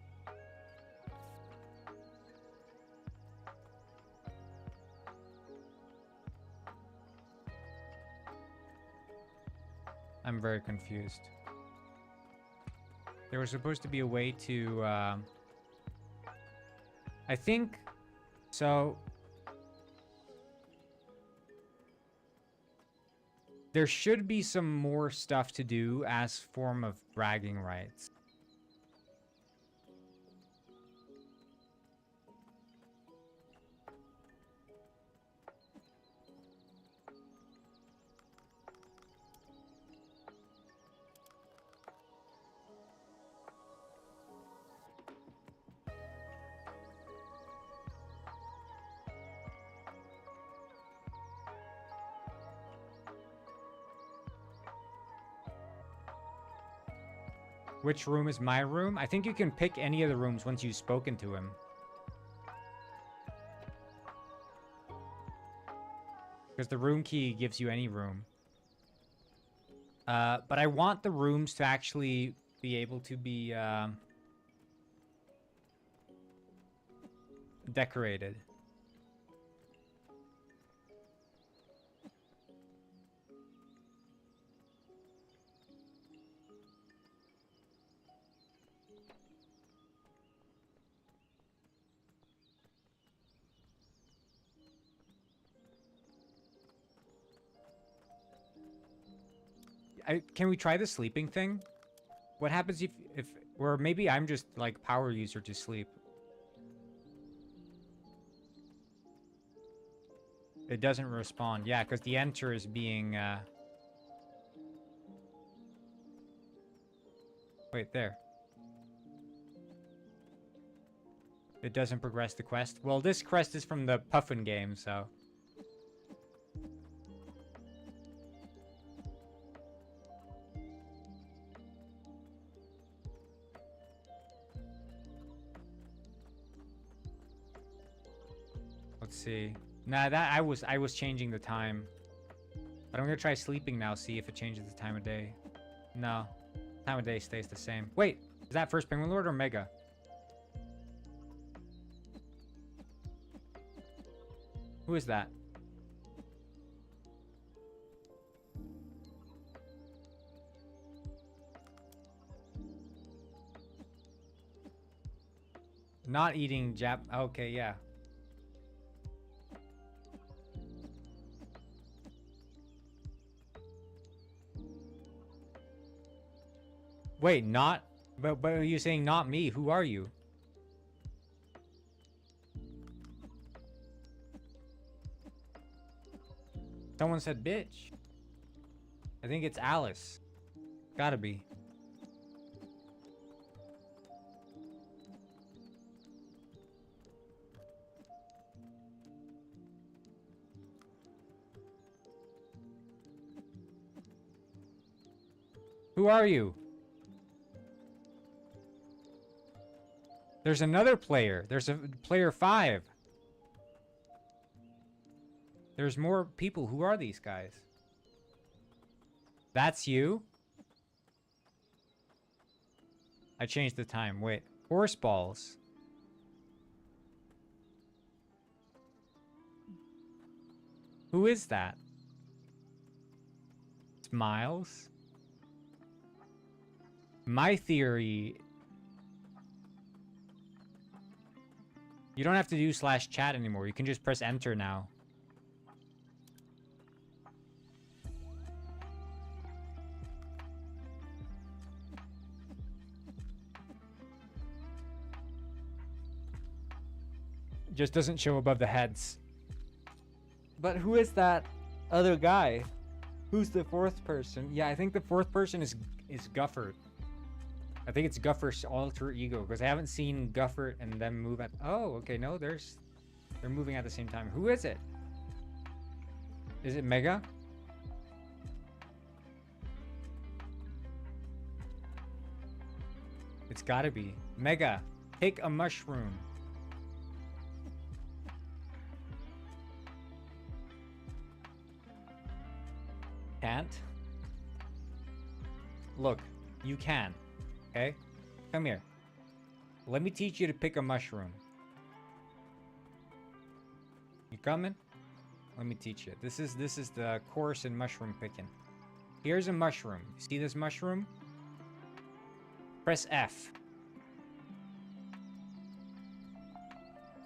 very confused. There was supposed to be a way to, I think, so... There should be some more stuff to do as form of bragging rights. Which room is my room? I think you can pick any of the rooms once you've spoken to him. Because the room key gives you any room. But I want the rooms to actually be able to be decorated. Can we try the sleeping thing? What happens if, or maybe I'm just like power user to sleep. It doesn't respond. Yeah, because the enter is being, wait, there. It doesn't progress the quest. Well, this quest is from the Puffin game, so... Let's see. Nah, that I was changing the time. But I'm gonna try sleeping now, see if it changes the time of day. No. Time of day stays the same. Wait, is that First Penguin Lord or Mega? Who is that? Not eating Jap. Okay, yeah. Wait, not. But are you saying not me? Who are you? Someone said bitch. I think it's Alice. Gotta be. Who are you? There's another player. There's a player 5. There's more people. Who are these guys? That's you? I changed the time. Wait. Horse balls. Who is that? It's Miles? My theory... You don't have to do /chat anymore. You can just press enter now. Just doesn't show above the heads. But who is that other guy? Who's the 4th person? Yeah, I think the 4th person is Guffert. I think it's Guffert's alter ego, because I haven't seen Guffert and them move at... Oh, okay, no, they're moving at the same time. Who is it? Is it Mega? It's gotta be. Mega, take a mushroom. Can't? Look, you can. Okay? Come here. Let me teach you to pick a mushroom. You coming? Let me teach you. This is the course in mushroom picking. Here's a mushroom. See this mushroom? Press F.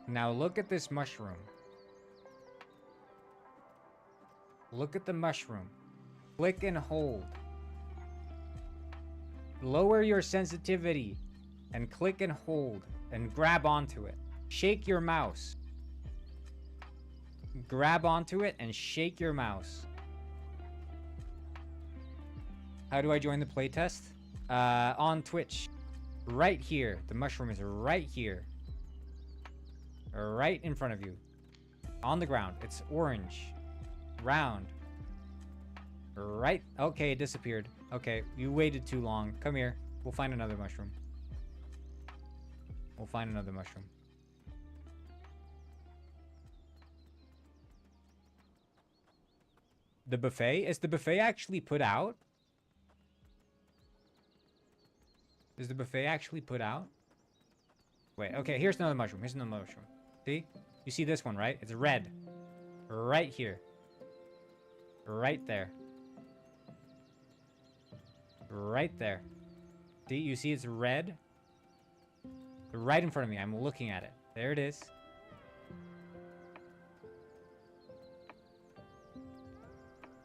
Now look at this mushroom. Look at the mushroom. Click and hold. Lower your sensitivity and click and hold and grab onto it. Shake your mouse. Grab onto it and shake your mouse. How do I join the playtest? On Twitch. Right here. The mushroom is right here. Right in front of you. On the ground. It's orange. Round. Right. Okay, it disappeared. Okay, you waited too long. Come here. We'll find another mushroom. We'll find another mushroom. The buffet? Is the buffet actually put out? Is the buffet actually put out? Wait, okay, here's another mushroom. Here's another mushroom. See? You see this one, right? It's red. Right here. Right there. Right there. See? You see it's red? Right in front of me. I'm looking at it. There it is.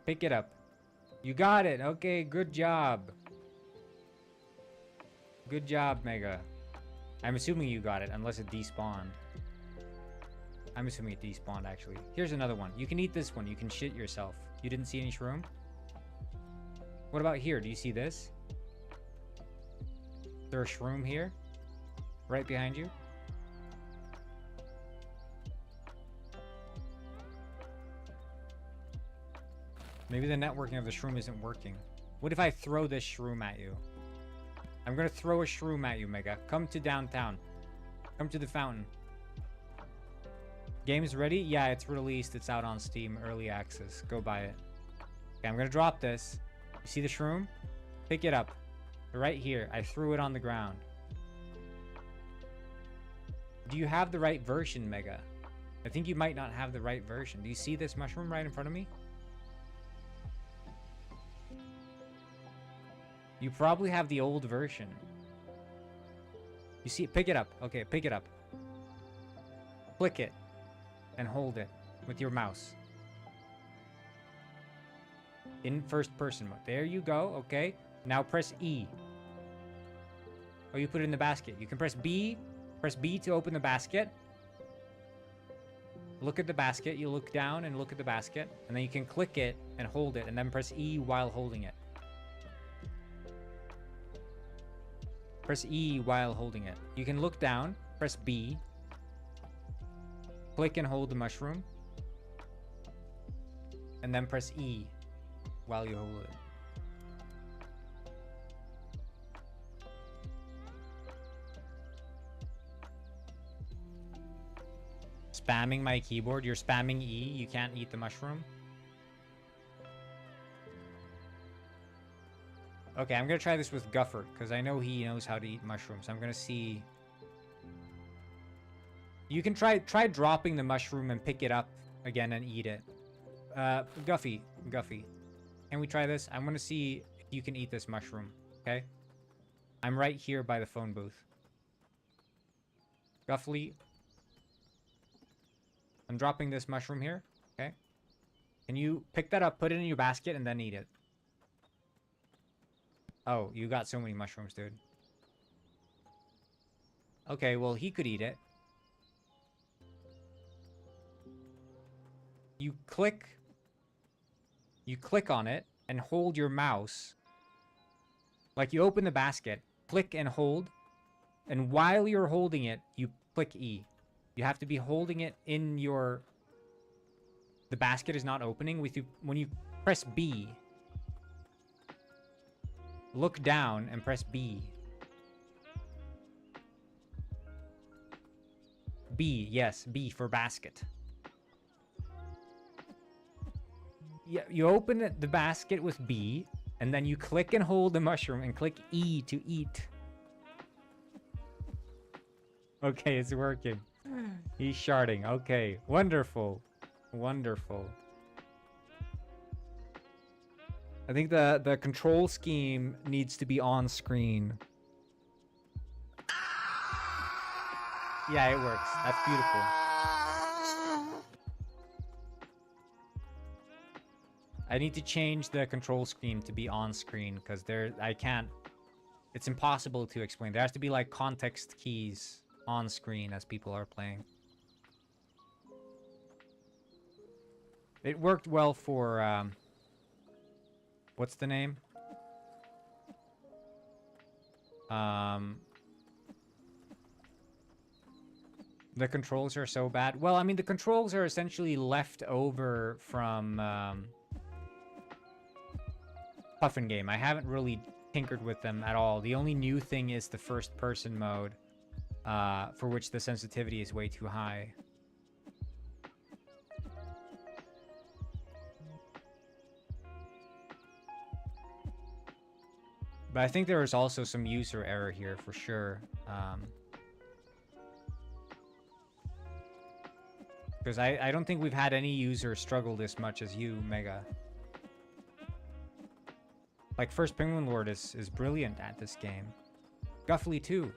Pick it up. You got it. Okay, good job. Good job, Mega. I'm assuming you got it, unless it despawned. I'm assuming it despawned, actually. Here's another one. You can eat this one. You can shit yourself. You didn't see any shroom? What about here? Do you see this? Is there a shroom here? Right behind you? Maybe the networking of the shroom isn't working. What if I throw this shroom at you? I'm gonna throw a shroom at you, Mega. Come to downtown. Come to the fountain. Game's ready? Yeah, it's released. It's out on Steam. Early access. Go buy it. Okay, I'm gonna drop this. You see the shroom? Pick it up. Right here. I threw it on the ground. Do you have the right version, Mega? I think you might not have the right version. Do you see this mushroom right in front of me? You probably have the old version. You see it? Pick it up. Okay, pick it up. click it and hold it with your mouse. In first person mode. There you go. Okay. Now press E. Oh, you put it in the basket. You can press B. Press B to open the basket. Look at the basket. You look down and look at the basket. And then you can click it and hold it. And then press E while holding it. Press E while holding it. You can look down. Press B. Click and hold the mushroom. And then press E while you hold it. Spamming my keyboard. You're spamming E. You can't eat the mushroom. Okay, I'm gonna try this with Gufford because I know he knows how to eat mushrooms. I'm gonna see. You can try dropping the mushroom and pick it up again and eat it. Guffy, can we try this? I'm gonna see if you can eat this mushroom. Okay, I'm right here by the phone booth. Guffly, I'm dropping this mushroom here. Okay, can you pick that up, put it in your basket, and then eat it? Oh, you got so many mushrooms, dude. Okay, well, he could eat it. You click on it and hold your mouse. Like you open the basket, click and hold. And while you're holding it, you click E. You have to be holding it in your... The basket is not opening. When you press B, look down and press B. B, yes, B for basket. Yeah, you open the basket with B, and then you click and hold the mushroom and click E to eat. Okay, it's working. He's sharding. Okay, wonderful. Wonderful. I think the control scheme needs to be on screen. Yeah, it works. That's beautiful. I need to change the control scheme to be on screen because I can't. It's impossible to explain. There has to be like context keys on screen as people are playing. It worked well for what's the name? The controls are so bad. Well, I mean, the controls are essentially left over from Puffin game. I haven't really tinkered with them at all. The only new thing is the first person mode, for which the sensitivity is way too high. But I think there is also some user error here for sure. Because I don't think we've had any user struggle this much as you, Mega. Like, First Penguin Lord is brilliant at this game. Guffly, too.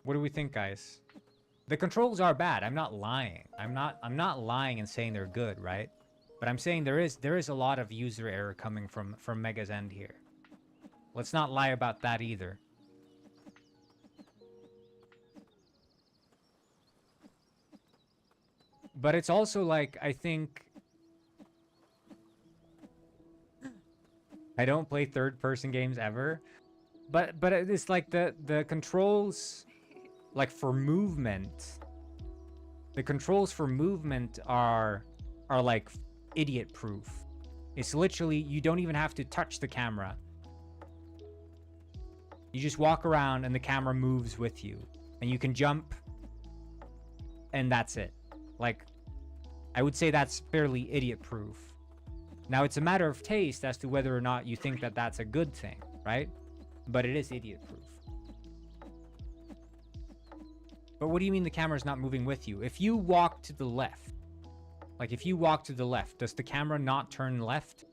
What do we think, guys? The controls are bad. I'm not lying. I'm not lying and saying they're good, right? But I'm saying there is a lot of user error coming from Mega's end here. Let's not lie about that either. But it's also like, I think... I don't play third-person games ever. But it's like the controls, like for movement... The controls for movement are like idiot-proof. It's literally, you don't even have to touch the camera. You just walk around and the camera moves with you. And you can jump. And that's it. Like, I would say that's fairly idiot-proof. Now, it's a matter of taste as to whether or not you think that that's a good thing, right? But it is idiot-proof. But what do you mean the camera's not moving with you? If you walk to the left, like if you walk to the left, does the camera not turn left?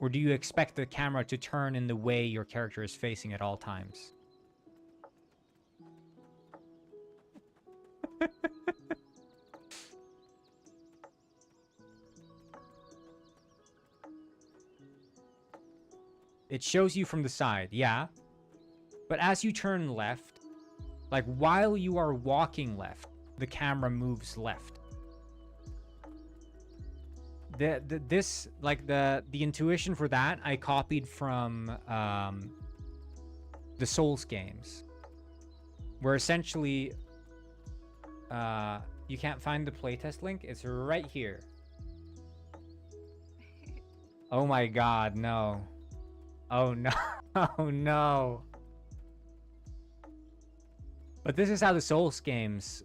Or do you expect the camera to turn in the way your character is facing at all times? It shows you from the side, yeah. But as you turn left, like while you are walking left, the camera moves left. The intuition for that I copied from the Souls games, where essentially you can't find the playtest link. It's right here. Oh my god, no. Oh no. Oh no. But this is how the Souls games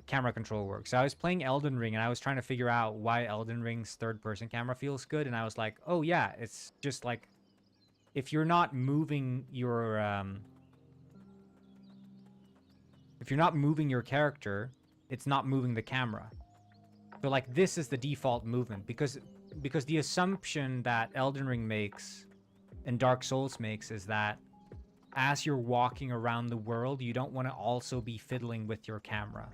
camera control works. So I was playing Elden Ring and I was trying to figure out why Elden Ring's third-person camera feels good, and I was like, oh yeah, it's just like if you're not moving your character, it's not moving the camera. So like this is the default movement because the assumption that Elden Ring makes and Dark Souls makes is that as you're walking around the world, you don't want to also be fiddling with your camera.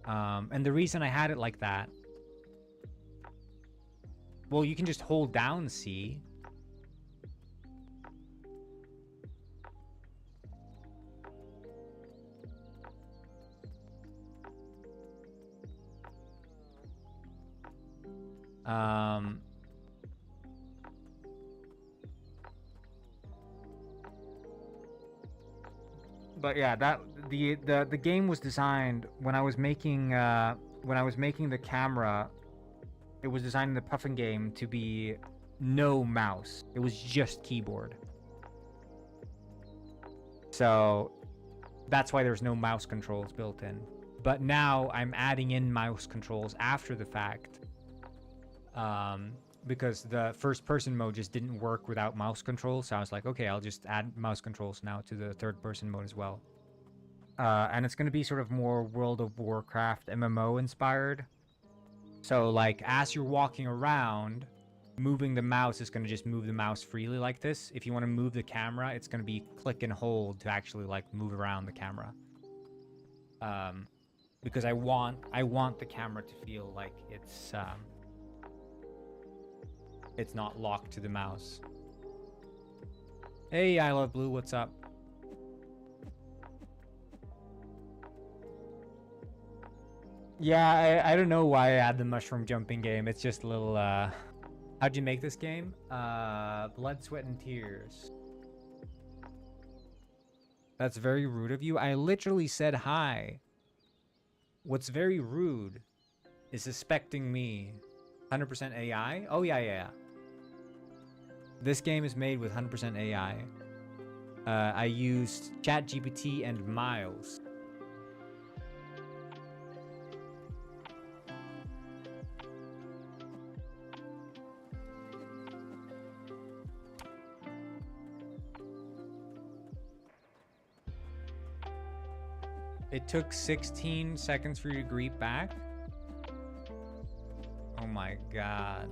And the reason I had it like that, well, you can just hold down C. But yeah, the game was designed when I was making the camera. It was designed in the Puffin game to be no mouse. It was just keyboard. So that's why there's no mouse controls built in. But now I'm adding in mouse controls after the fact. Because the first person mode just didn't work without mouse controls. So I was like, okay, I'll just add mouse controls now to the third person mode as well. And it's going to be sort of more World of Warcraft MMO inspired. So like as you're walking around, moving the mouse is going to just move the mouse freely like this. If you want to move the camera, it's going to be click and hold to actually like move around the camera. Because I want the camera to feel like it's not locked to the mouse. Hey, I Love Blue, what's up? Yeah, I don't know why I add the mushroom jumping game. It's just a little, how'd you make this game? Blood, Sweat, and Tears. That's very rude of you. I literally said hi. What's very rude is suspecting me. 100% AI? Oh, yeah. This game is made with 100% AI. I used ChatGPT and Miles. It took 16 seconds for you to greet back? Oh my god.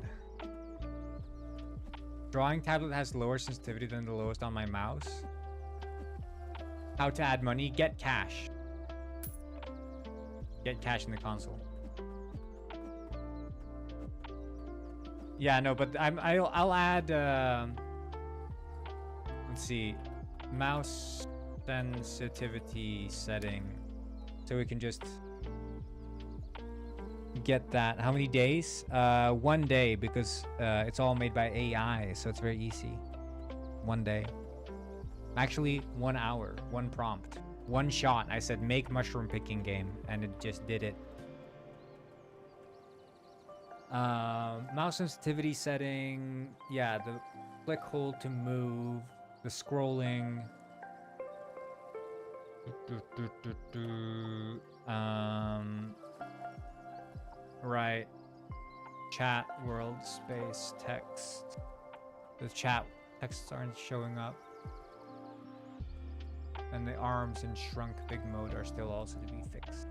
Drawing tablet has lower sensitivity than the lowest on my mouse. How to add money? Get cash. Get cash in the console. Yeah, no, but I'll add let's see. Mouse sensitivity setting. So we can just get that. How many days? 1 day, because it's all made by AI, so it's very easy. 1 day. Actually, 1 hour, 1 prompt, 1 shot. I said make mushroom picking game, and it just did it. Mouse sensitivity setting. Yeah, the click hold to move, the scrolling. Right. Chat, world, space, text. The chat texts aren't showing up. And the arms in shrunk big mode are still also to be fixed.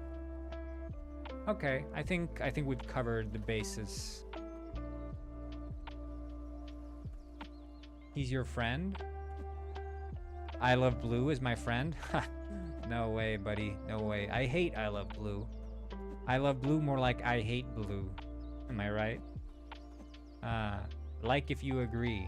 Okay, I think we've covered the bases. He's your friend? I Love Blue is my friend? No way, buddy. No way. I hate I Love Blue. I Love Blue more like I hate blue. Am I right? Like if you agree.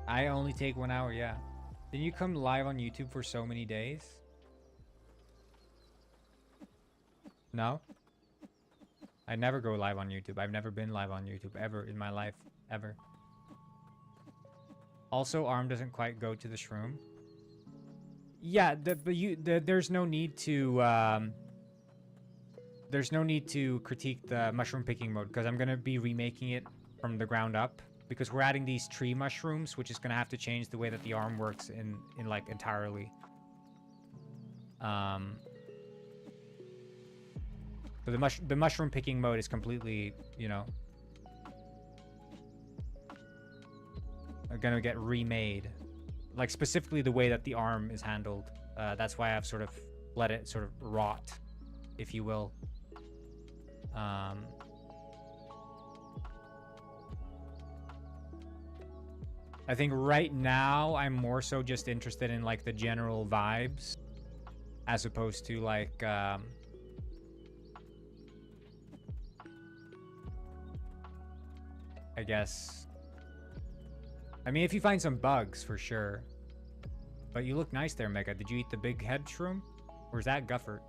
I only take 1 hour, yeah. Did you come live on YouTube for so many days? No? I never go live on YouTube. I've never been live on YouTube ever in my life. Ever. Also, arm doesn't quite go to the shroom. Yeah, there's no need to there's no need to critique the mushroom picking mode because I'm gonna be remaking it from the ground up because we're adding these tree mushrooms, which is gonna have to change the way that the arm works in like entirely. So the mushroom picking mode is completely, you know, gonna get remade, like specifically the way that the arm is handled. That's why I've sort of let it sort of rot, if you will. I think right now I'm more so just interested in like the general vibes as opposed to like I guess, I mean, if you find some bugs for sure. But you look nice there, Mega. Did you eat the big head shroom? Or is that Guffert?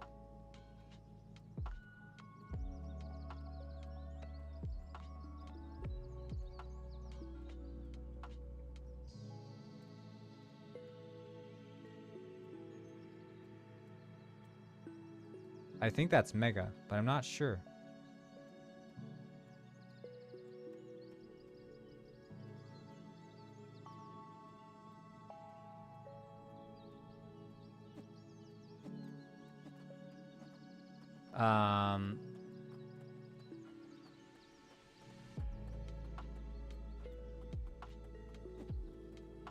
I think that's Mega, but I'm not sure.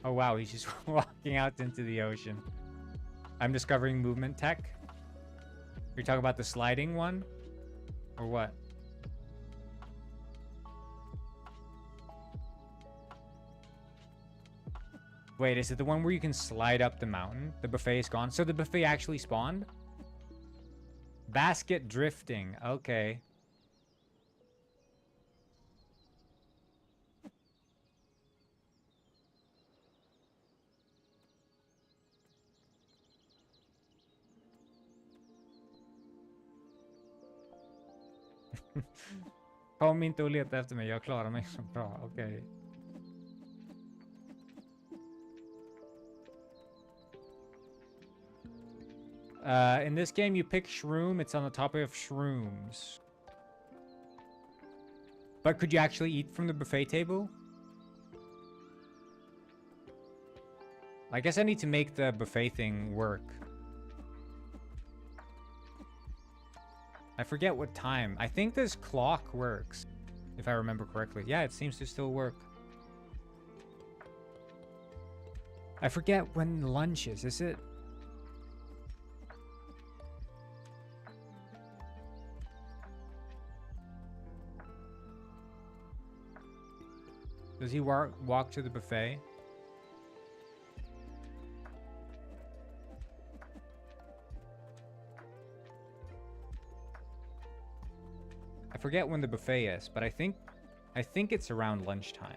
Oh wow, he's just walking out into the ocean. I'm discovering movement tech. You're talking about the sliding one? Or what? Wait, is it the one where you can slide up the mountain? The buffet is gone. So the buffet actually spawned? Basket drifting. Okay. Kom inte och leta efter mig. Jag klarar mig så bra. Okej. In this game, you pick shroom. It's on the top of shrooms. But could you actually eat from the buffet table? I guess I need to make the buffet thing work. I forget what time. I think this clock works, if I remember correctly. Yeah, it seems to still work. I forget when lunch is. Is it? Does he walk to the buffet? I forget when the buffet is, but I think it's around lunchtime.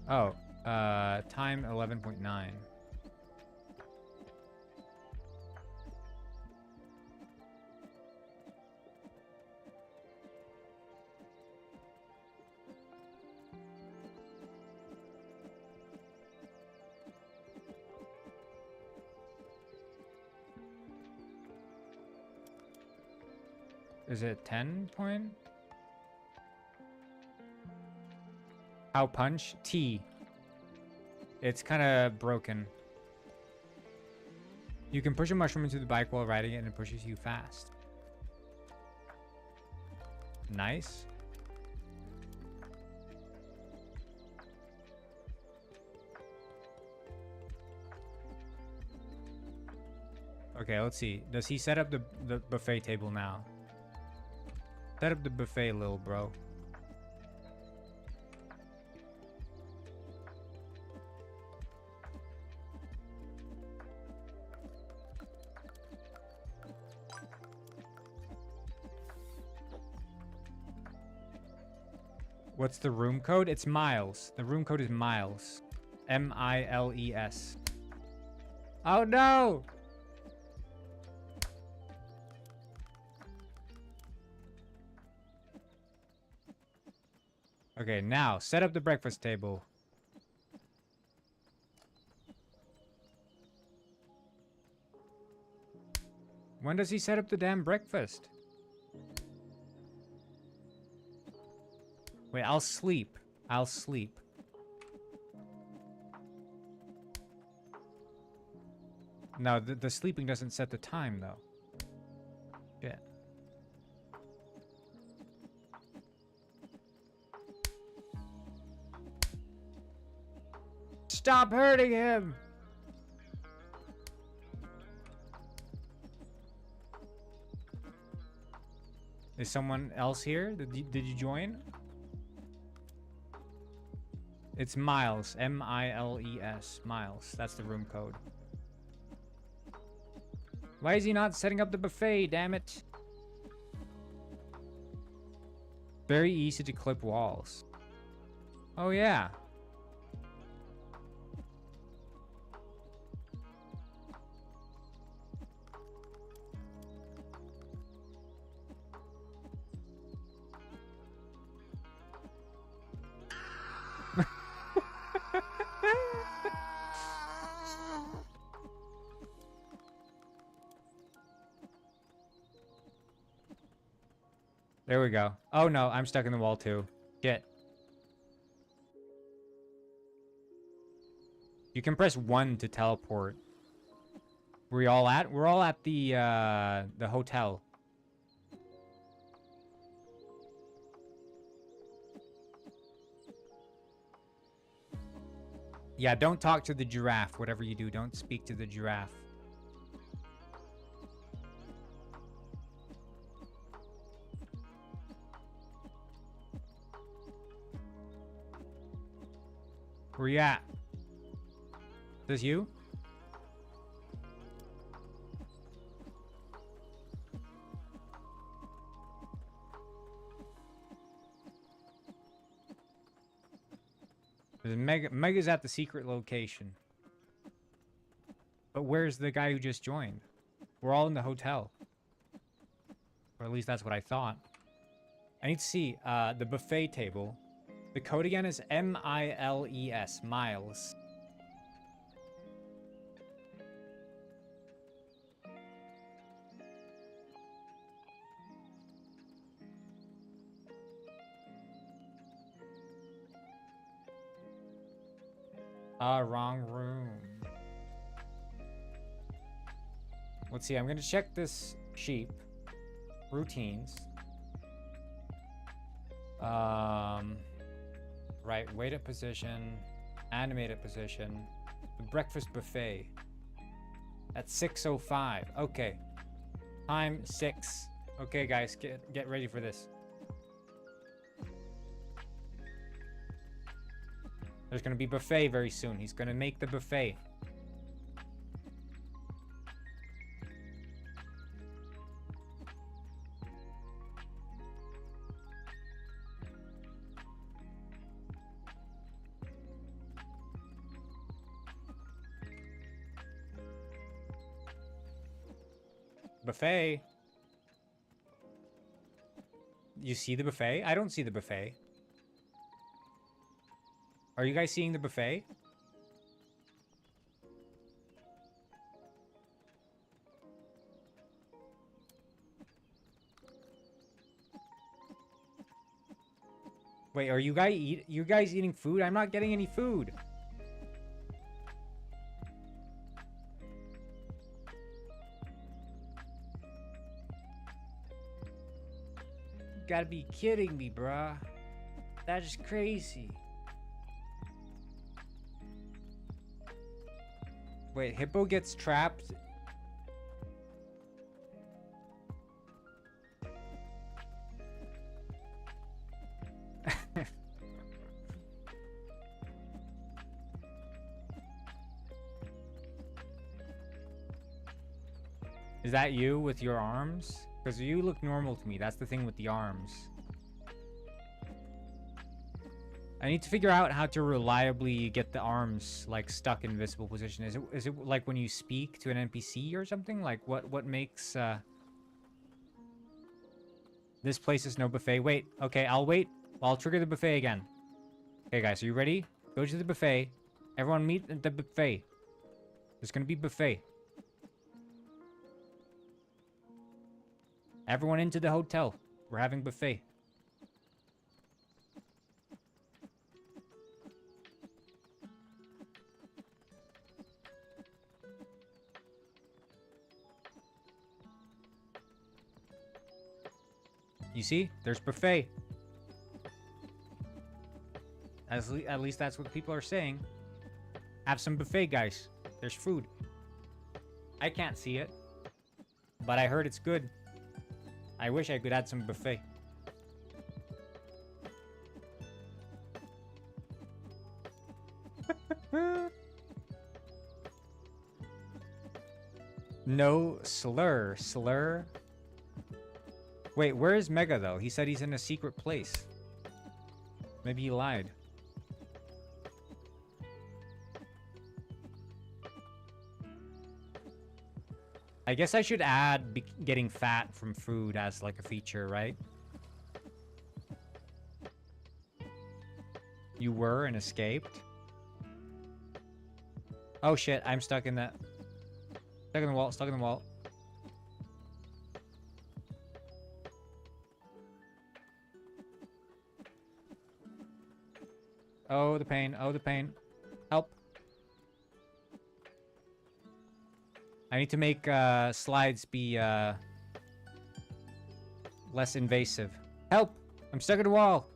Oh, time 11.9. Is it 10 point? How punch? T. It's kind of broken. You can push a mushroom into the bike while riding it and it pushes you fast. Nice. Okay, let's see. Does he set up the buffet table now? Set up the buffet, little bro. What's the room code? It's Miles. The room code is Miles. M-I-L-E-S. Oh no! Okay, now set up the breakfast table. When does he set up the damn breakfast? Wait, I'll sleep. I'll sleep. No, the sleeping doesn't set the time, though. Shit. Stop hurting him! Is someone else here? Did you join? It's Miles. M-I-L-E-S. Miles. That's the room code. Why is he not setting up the buffet, damn it? Very easy to clip walls. Oh, yeah. There we go. Oh no, I'm stuck in the wall too. Shit. You can press 1 to teleport. Where we all at? We're all at the hotel. Yeah, don't talk to the giraffe. Whatever you do, don't speak to the giraffe. Where you at? This you? There's Mega's at the secret location. But where's the guy who just joined? We're all in the hotel. Or at least that's what I thought. I need to see the buffet table. The code again is M-I-L-E-S. Miles. Wrong room. Let's see, I'm gonna check this sheep. Routines. Right, waited position, animated position, the breakfast buffet. At 6:05. Okay. Time 6. Okay, guys, get ready for this. There's gonna be buffet very soon. He's gonna make the buffet. Buffet. You see the buffet? I don't see the buffet. Are you guys seeing the buffet? Wait, are you guys eating food? I'm not getting any food. gotta be kidding me, bruh. That is crazy. Wait, Hippo gets trapped. Is that you with your arms? Because you look normal to me. That's the thing with the arms. I need to figure out how to reliably get the arms like stuck in visible position. Is it like when you speak to an NPC or something? Like what makes this place is no buffet? Wait, okay, I'll wait. I'll trigger the buffet again. Okay guys, are you ready? Go to the buffet. Everyone meet at the buffet. There's gonna be buffet. Everyone into the hotel. We're having buffet. You see? There's buffet. At least that's what people are saying. Have some buffet, guys. There's food. I can't see it, but I heard it's good. I wish I could add some buffet. No slur. Slur? Wait, where is Mega, though? He said he's in a secret place. Maybe he lied. I guess I should add getting fat from food as like a feature, right? You were and escaped. Oh shit, I'm stuck in that. Stuck in the wall, stuck in the wall. Oh, the pain. Oh, the pain. Help. I need to make slides be less invasive. Help! I'm stuck at a wall.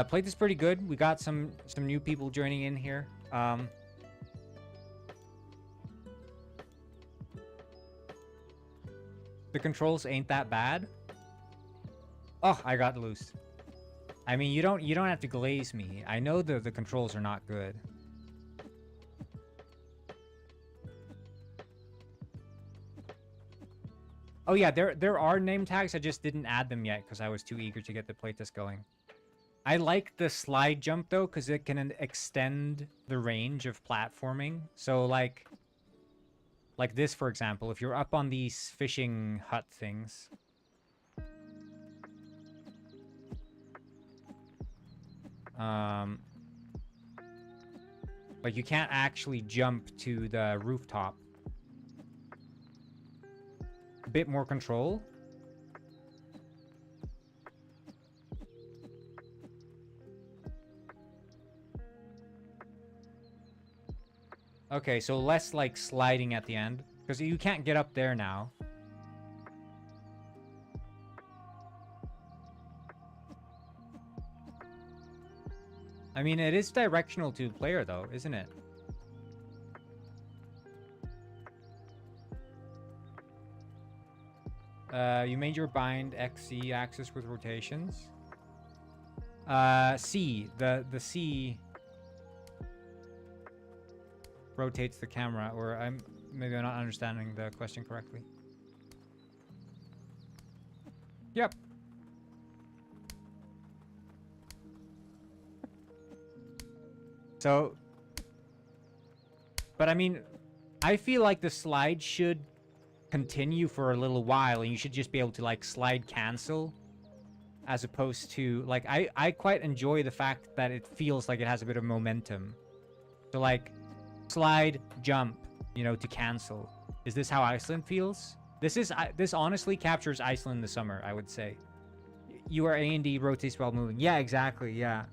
Plate is pretty good. We got some new people joining in here. The controls ain't that bad. Oh, I got loose. I mean, you don't have to glaze me. I know the controls are not good. Oh yeah, there are name tags. I just didn't add them yet because I was too eager to get the playtest going. I like the slide jump though because it can extend the range of platforming. So like this, for example, if you're up on these fishing hut things. Like you can't actually jump to the rooftop. A bit more control. Okay, so less like sliding at the end. Because you can't get up there now. I mean, it is directional to player though, isn't it? You made your bind XC axis with rotations. C. The C rotates the camera, or maybe I'm not understanding the question correctly. Yep. So, but I mean, I feel like the slide should continue for a little while, and you should just be able to like slide cancel, as opposed to like I quite enjoy the fact that it feels like it has a bit of momentum. So like slide jump, you know, to cancel. Is this how Iceland feels? This honestly captures Iceland in the summer, I would say. You are A&D rotates while moving. Yeah, exactly. Yeah.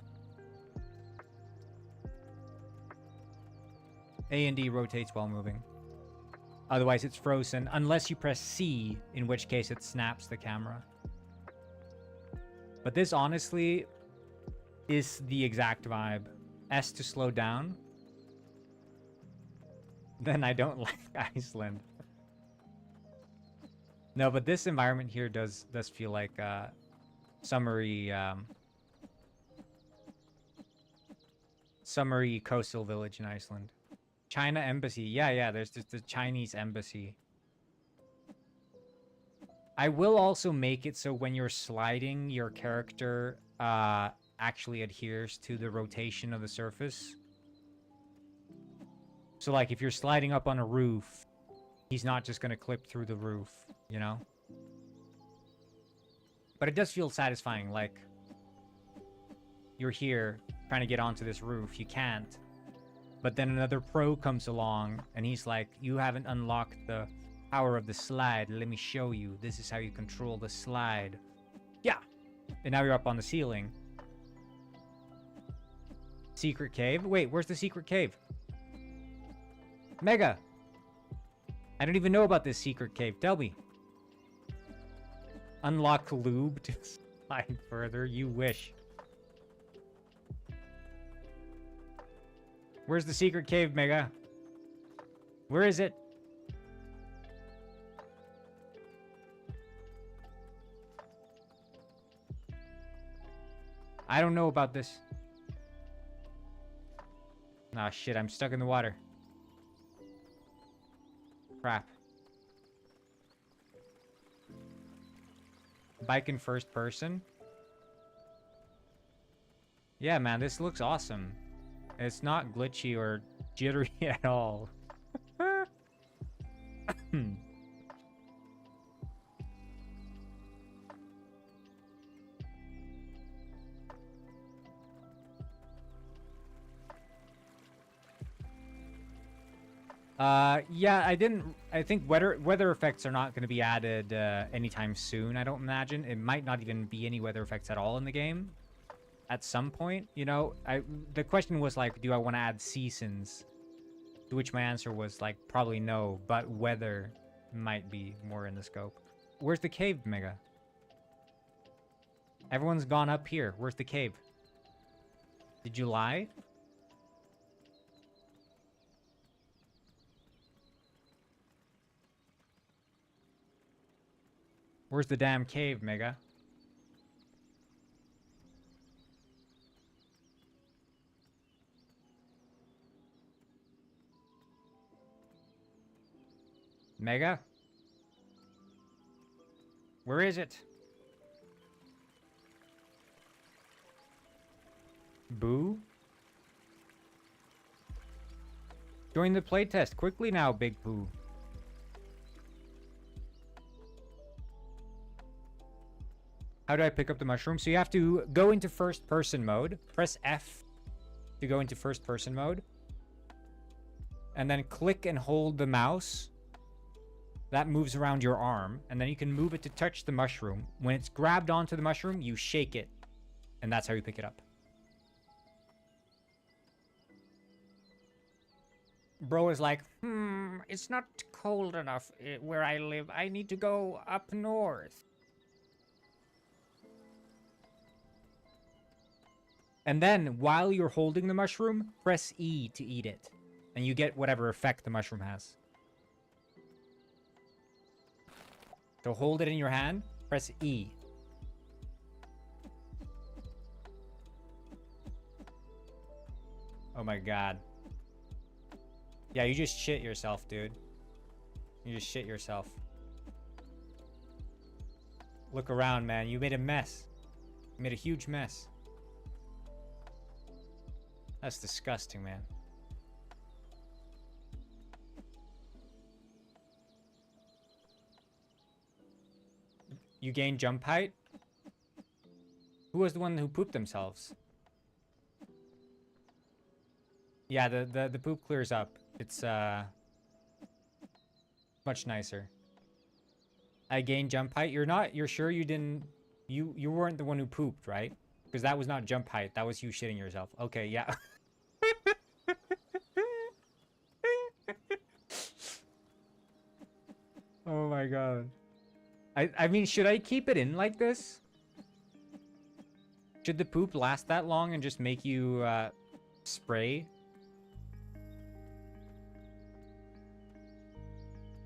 A&D rotates while moving. Otherwise, it's frozen. Unless you press C, in which case it snaps the camera. But this, honestly, is the exact vibe. S to slow down. Then I don't like Iceland. No, but this environment here does feel like summery summery coastal village in Iceland. China embassy. Yeah, there's just the Chinese embassy. I will also make it so when you're sliding, your character actually adheres to the rotation of the surface. So like if you're sliding up on a roof, he's not just going to clip through the roof, you know? But it does feel satisfying, like you're here trying to get onto this roof, you can't. But then another pro comes along and he's like, you haven't unlocked the power of the slide. Let me show you. This is how you control the slide. Yeah. And now you're up on the ceiling. Secret cave? Wait, where's the secret cave? Mega! I don't even know about this secret cave. Tell me. Unlock lube to slide further. You wish. Where's the secret cave, Mega? Where is it? I don't know about this. Ah, shit, I'm stuck in the water. Crap. Bike in first person? Yeah, man, this looks awesome. It's not glitchy or jittery at all. Yeah, I think weather effects are not going to be added anytime soon, I don't imagine. It might not even be any weather effects at all in the game at some point, you know. The question was like, do I want to add seasons? To which my answer was like, probably no, but weather might be more in the scope. Where's the cave, Mega? Everyone's gone up here. Where's the cave? Did you lie? Where's the damn cave, Mega? Mega? Where is it? Boo? Join the playtest quickly now, Big Boo. How do I pick up the mushroom? So you have to go into first person mode. Press F to go into first person mode. And then click and hold the mouse. That moves around your arm. And then you can move it to touch the mushroom. When it's grabbed onto the mushroom, you shake it. And that's how you pick it up. Bro is like, it's not cold enough where I live. I need to go up north. And then, while you're holding the mushroom, press E to eat it. And you get whatever effect the mushroom has. So hold it in your hand, press E. Oh my god. Yeah, you just shit yourself, dude. You just shit yourself. Look around, man. You made a mess. You made a huge mess. That's disgusting, man. You gain jump height? Who was the one who pooped themselves? Yeah, the poop clears up. It's much nicer. I gained jump height. You're sure you didn't, you weren't the one who pooped, right? Because that was not jump height. That was you shitting yourself. Okay, yeah. my god. I mean, should I keep it in like this? Should the poop last that long and just make you spray?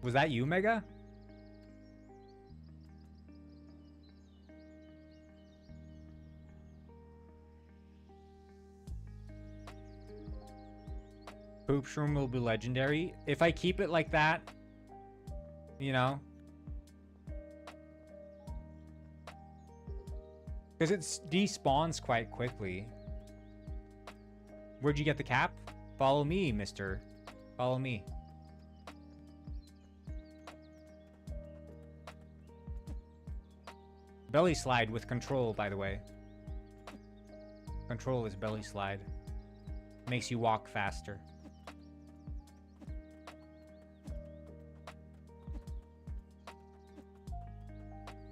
Was that you, Mega? Poop shroom will be legendary. If I keep it like that, you know. Because it despawns quite quickly. Where'd you get the cap? Follow me, mister. Follow me. Belly slide with control, by the way. Control is belly slide. Makes you walk faster.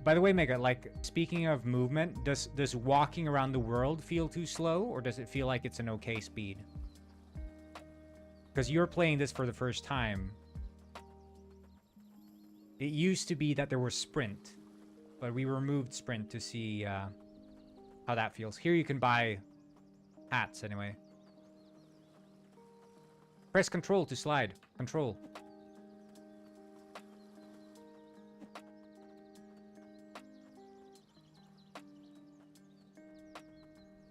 By the way, Mega, like, speaking of movement, does walking around the world feel too slow, or does it feel like it's an okay speed? Because you're playing this for the first time. It used to be that there was sprint, but we removed sprint to see how that feels. Here you can buy hats, anyway. Press control to slide. Control.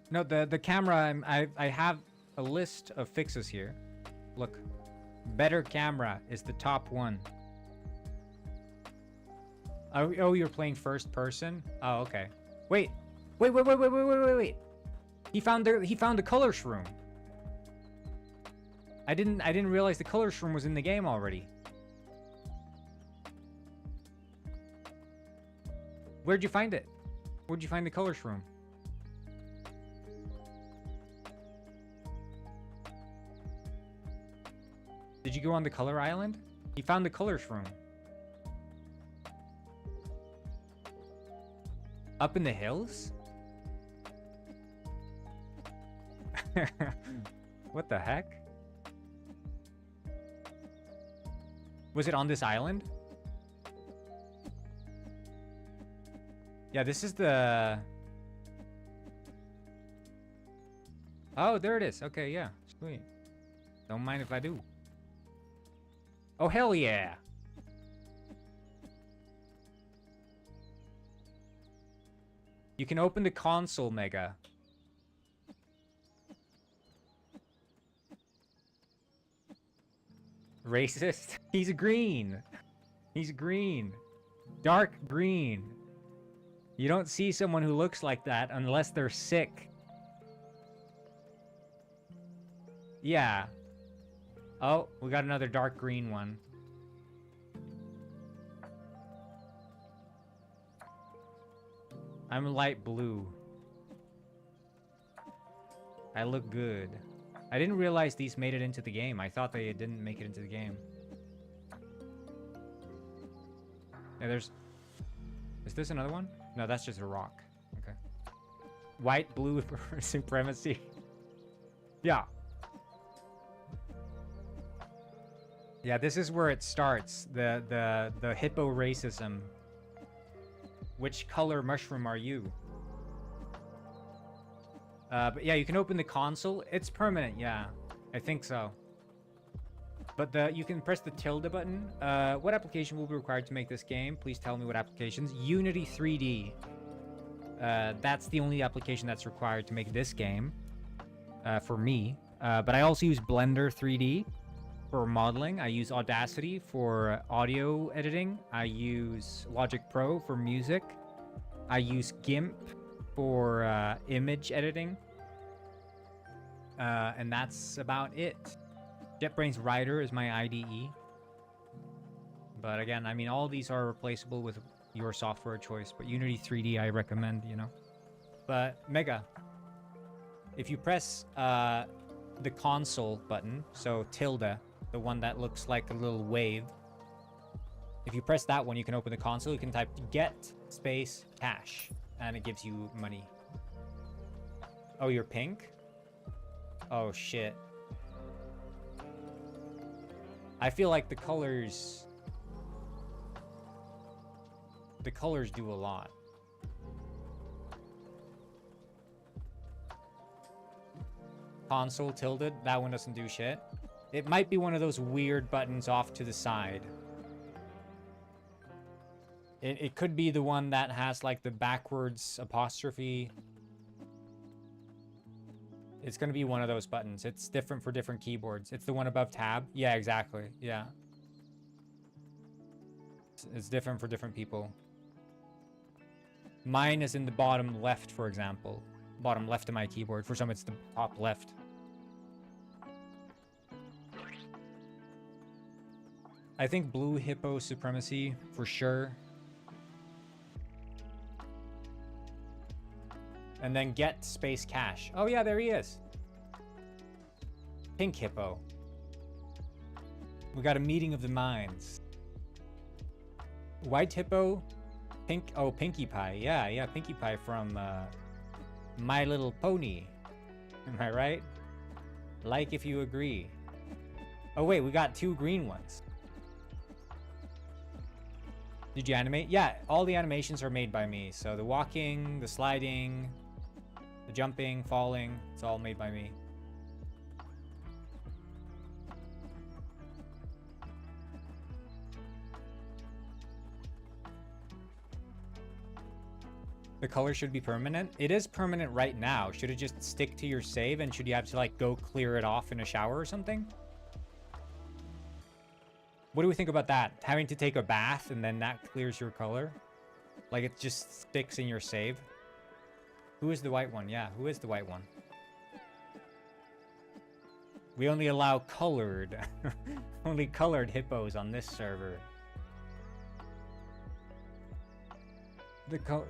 No, the camera, I have a list of fixes here. Look, better camera is the top one. Oh, you're playing first person? Oh, okay. Wait. He found the color shroom. I didn't realize the color shroom was in the game already. Where'd you find it? Where'd you find the color shroom? Did you go on the color island? He found the color shroom. Up in the hills? What the heck? Was it on this island? Yeah, this is the... Oh, there it is. Okay, yeah. Sweet. Don't mind if I do. Oh, hell yeah. You can open the console, Mega. Racist? He's green. He's green. Dark green. You don't see someone who looks like that unless they're sick. Yeah. Oh, we got another dark green one. I'm light blue. I look good. I didn't realize these made it into the game. I thought they didn't make it into the game. Yeah, there's... Is this another one? No, that's just a rock. Okay. White, blue supremacy. Yeah. Yeah, this is where it starts. The hippo racism. Which color mushroom are you? But yeah, you can open the console. It's permanent, yeah. I think so. But you can press the tilde button. What application will be required to make this game? Please tell me what applications. Unity3D. That's the only application that's required to make this game. For me. But I also use Blender 3D. For modeling. I use Audacity for audio editing. I use Logic Pro for music. I use GIMP for image editing. And that's about it. JetBrains Rider is my IDE. But again, I mean, all these are replaceable with your software choice. But Unity 3D I recommend, you know. But Mega, if you press the console button, so tilde, the one that looks like a little wave. If you press that one, you can open the console. You can type get space cash, and it gives you money. Oh, you're pink? Oh, shit. I feel like the colors... the colors do a lot. Console tilted, that one doesn't do shit. It might be one of those weird buttons off to the side. It could be the one that has like the backwards apostrophe. It's going to be one of those buttons. It's different for different keyboards. It's the one above tab. Yeah, exactly. Yeah. It's different for different people. Mine is in the bottom left, for example. Bottom left of my keyboard. For some, it's the top left. I think blue hippo supremacy for sure. And then get space cache. Oh yeah, there he is. Pink hippo. We got a meeting of the minds. White hippo. Pink. Oh, Pinkie Pie. Yeah, Pinkie Pie from My Little Pony. Am I right? Like if you agree. Oh wait, we got 2 green ones. Did you animate? Yeah, all the animations are made by me. So the walking, the sliding, the jumping, falling, it's all made by me. The color should be permanent. It is permanent right now. Should it just stick to your save, and should you have to like go clear it off in a shower or something? What do we think about that? Having to take a bath and then that clears your color? Like it just sticks in your save? Who is the white one? Yeah, who is the white one? We only allow colored, only colored hippos on this server. The color...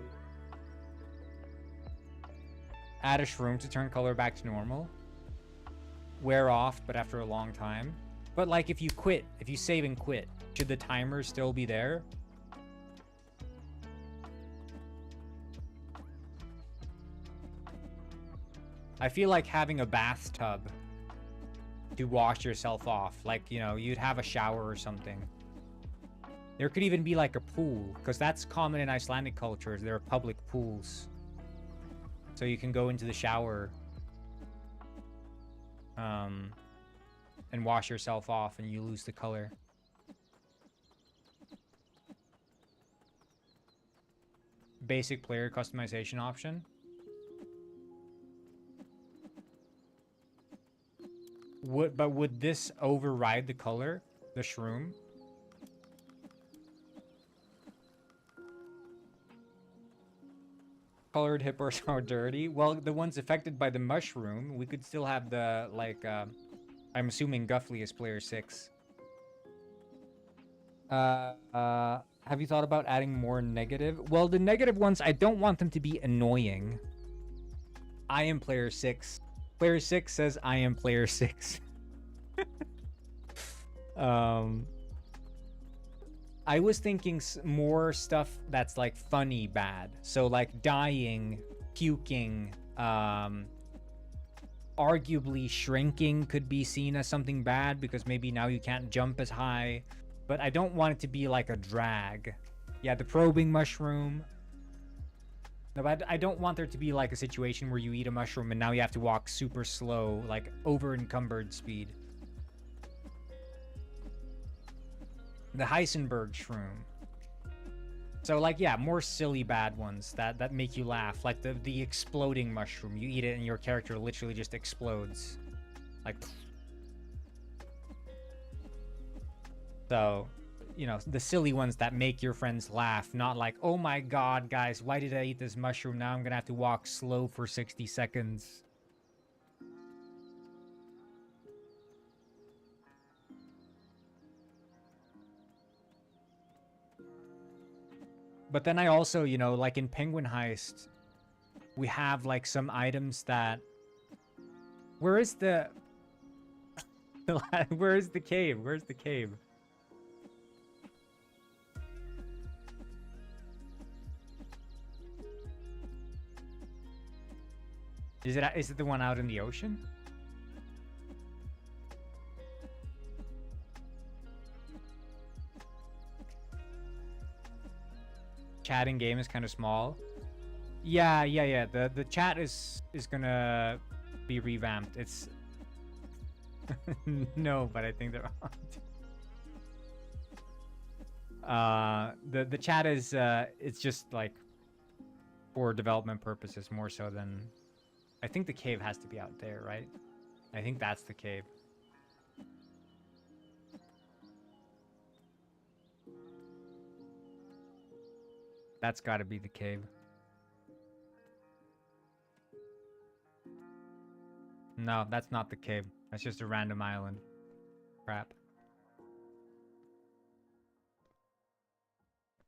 Add a shroom to turn color back to normal. Wear off, but after a long time. But like if you quit, if you save and quit, should the timer still be there? I feel like having a bathtub to wash yourself off. Like, you know, you'd have a shower or something. There could even be like a pool, because that's common in Icelandic cultures. There are public pools. So you can go into the shower and wash yourself off and you lose the color. Basic player customization option. Would this override the color? The shroom? Colored hippos are dirty. Well, the ones affected by the mushroom, we could still have the, like, I'm assuming Guffley is player 6. Have you thought about adding more negative? Well, the negative ones, I don't want them to be annoying. I am player 6. Player 6 says I am player 6. I was thinking more stuff that's like funny bad. So like dying, puking, arguably shrinking could be seen as something bad because maybe now you can't jump as high. But I don't want it to be like a drag. Yeah, the probing mushroom. No, but I don't want there to be like a situation where you eat a mushroom and now you have to walk super slow, like over encumbered speed. The Heisenberg shroom. So like, yeah, more silly bad ones that make you laugh. Like the exploding mushroom. You eat it and your character literally just explodes. Like... So, you know, the silly ones that make your friends laugh. Not like, oh my god, guys, why did I eat this mushroom? Now I'm gonna have to walk slow for 60 seconds. But then I also, you know, like in Penguin Heist, we have like some items that... Where is the... Where is the cave? Where's the cave? Is it the one out in the ocean? chat in game is kind of small. Yeah. The chat is gonna be revamped. It's no, but I think they're on. The chat is it's just like for development purposes more so than. I think the cave has to be out there, right? I think that's the cave. That's got to be the cave. No, that's not the cave. That's just a random island. Crap.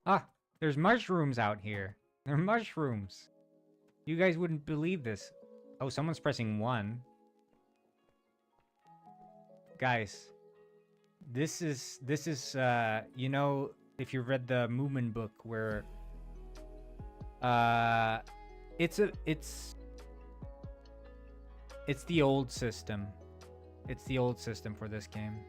Ah, there's mushrooms out here. There are mushrooms. You guys wouldn't believe this. Oh, someone's pressing 1. Guys, this is you know, if you read the movement book where it's the old system. It's the old system for this game.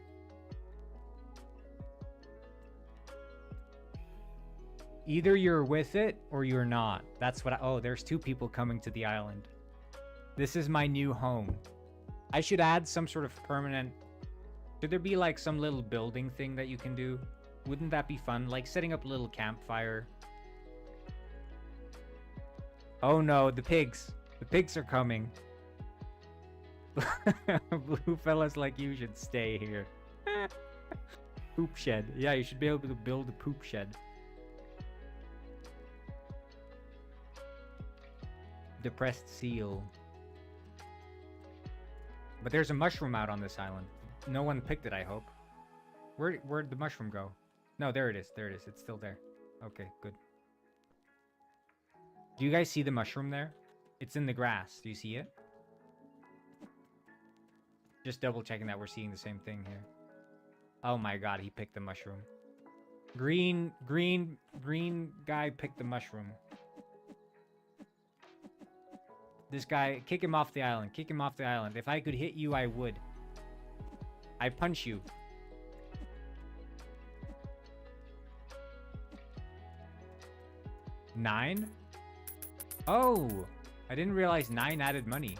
Either you're with it or you're not. That's what oh, there's 2 people coming to the island. This is my new home. I should add some sort of permanent. Should there be like some little building thing that you can do? Wouldn't that be fun? Like setting up a little campfire. Oh no, the pigs. The pigs are coming. Blue fellas like you should stay here. Poop shed. Yeah, you should be able to build a poop shed. Depressed seal. But there's a mushroom out on this island. No one picked it, I hope. Where'd the mushroom go? No, there it is. There it is. It's still there. Okay, good. Do you guys see the mushroom there? It's in the grass. Do you see it? Just double checking that we're seeing the same thing here. Oh my god, he picked the mushroom. Green guy picked the mushroom. This guy, kick him off the island. Kick him off the island. If I could hit you, I would. I punch you. $9? Oh, I didn't realize 9 added money.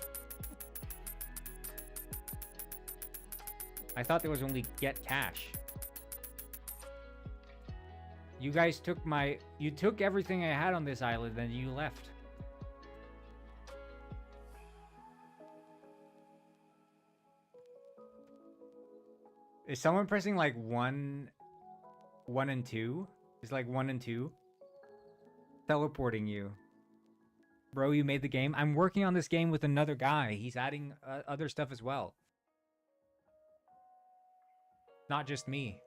I thought there was only get cash. You guys took you took everything I had on this island, then you left. Is someone pressing like 1 and 2? It's like 1 and 2. Teleporting you. Bro, you made the game? I'm working on this game with another guy. He's adding other stuff as well. Not just me.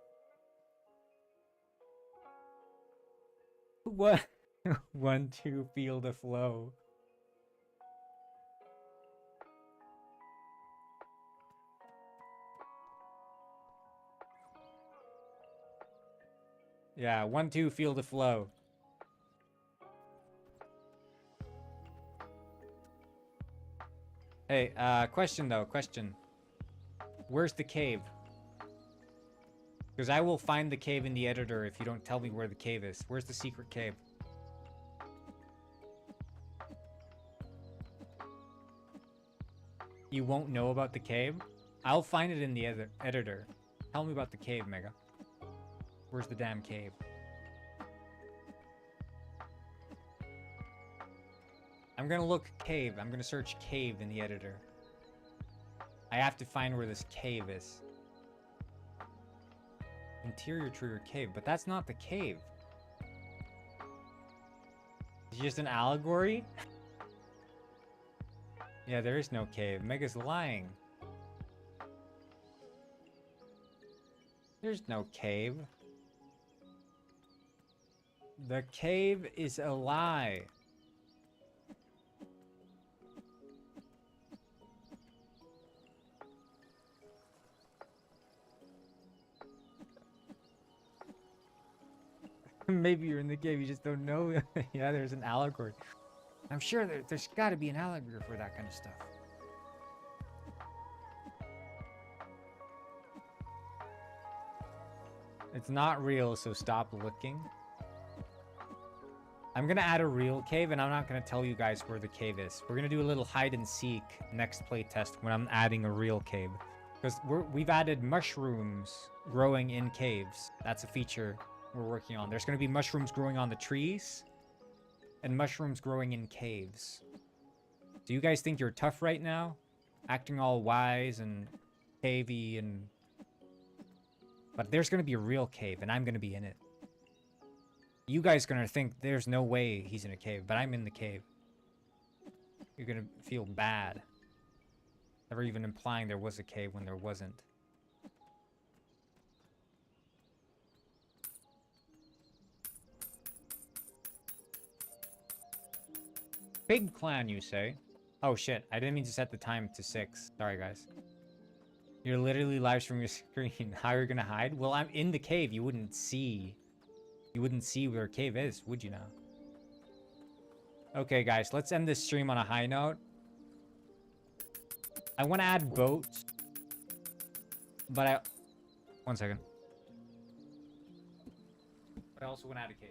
What? 1, 2, feel the flow. Yeah, 1, 2, feel the flow. Hey, question though, question. Where's the cave? Because I will find the cave in the editor if you don't tell me where the cave is. Where's the secret cave? You won't know about the cave? I'll find it in the editor. Tell me about the cave, Mega. Where's the damn cave? I'm gonna look cave. I'm gonna search cave in the editor. I have to find where this cave is. Interior trigger cave, but that's not the cave. It's just an allegory? Yeah, there is no cave. Mega's lying. There's no cave. The cave is a lie. Maybe you're in the cave, you just don't know. Yeah, there's an allegory. I'm sure there's got to be an allegory for that kind of stuff. It's not real, so stop looking. I'm gonna add a real cave, and I'm not gonna tell you guys where the cave is. We're gonna do a little hide and seek next playtest when I'm adding a real cave. Because we've added mushrooms growing in caves. That's a feature we're working on. There's gonna be mushrooms growing on the trees, and mushrooms growing in caves. Do you guys think you're tough right now? Acting all wise and cavey and... But there's gonna be a real cave, and I'm gonna be in it. You guys are gonna think there's no way he's in a cave, but I'm in the cave. You're gonna feel bad. Never even implying there was a cave when there wasn't. Big clan, you say? Oh shit, I didn't mean to set the time to 6. Sorry, guys. You're literally live streaming your screen. How are you gonna hide? Well, I'm in the cave. You wouldn't see. You wouldn't see where a cave is, would you now? Okay, guys, let's end this stream on a high note. I want to add boats. But I... One second. But I also want to add a cave.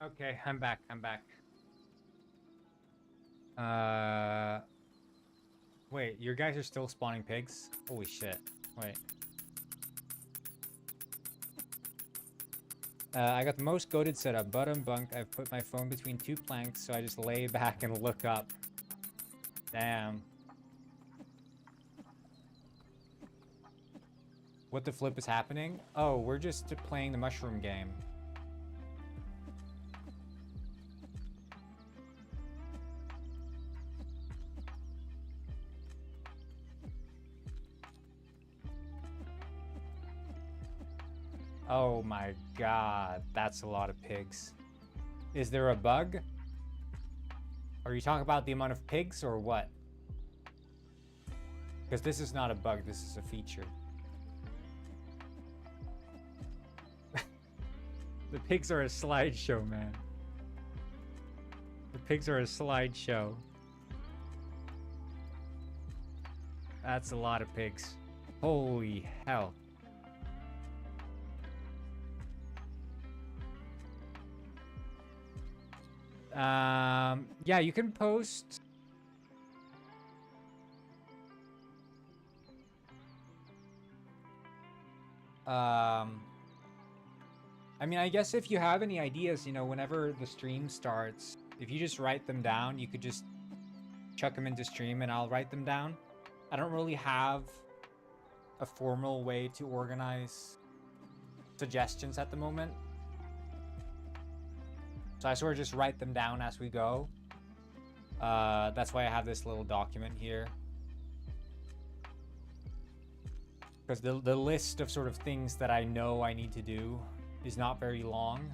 Okay, I'm back. I'm back. Wait, your guys are still spawning pigs? Holy shit. Wait. I got the most goated setup. Bottom bunk. I've put my phone between 2 planks, so I just lay back and look up. Damn. What the flip is happening? Oh, we're just playing the mushroom game. Oh my god, that's a lot of pigs. Is there a bug? Are you talking about the amount of pigs or what? Because this is not a bug, this is a feature. The pigs are a slideshow, man. The pigs are a slideshow. That's a lot of pigs. Holy hell. Yeah, you can post. I mean, I guess if you have any ideas, you know, whenever the stream starts, if you just write them down, you could just chuck them into stream and I'll write them down. I don't really have a formal way to organize suggestions at the moment. So I sort of just write them down as we go. That's why I have this little document here. Because the list of sort of things that I know I need to do is not very long.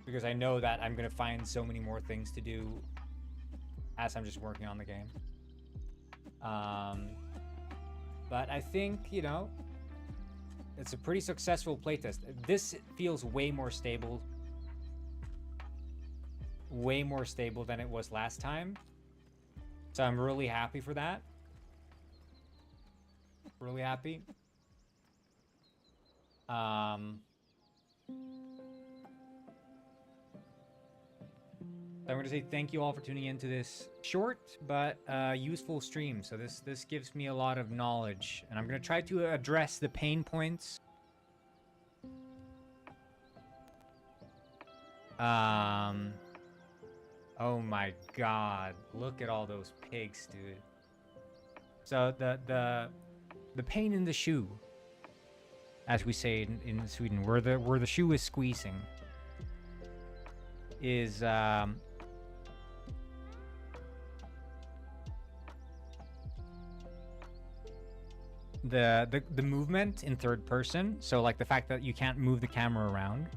Because I know that I'm going to find so many more things to do as I'm just working on the game. But I think, you know, It's a pretty successful playtest. This feels way more stable. Way more stable than it was last time. So I'm really happy for that. Really happy. I'm going to say thank you all for tuning into this short but useful stream. So this gives me a lot of knowledge, and I'm going to try to address the pain points. Oh my god, look at all those pigs, dude. So the pain in the shoe, as we say in Sweden, where the shoe is squeezing, is the movement in third person. So like the fact that you can't move the camera around,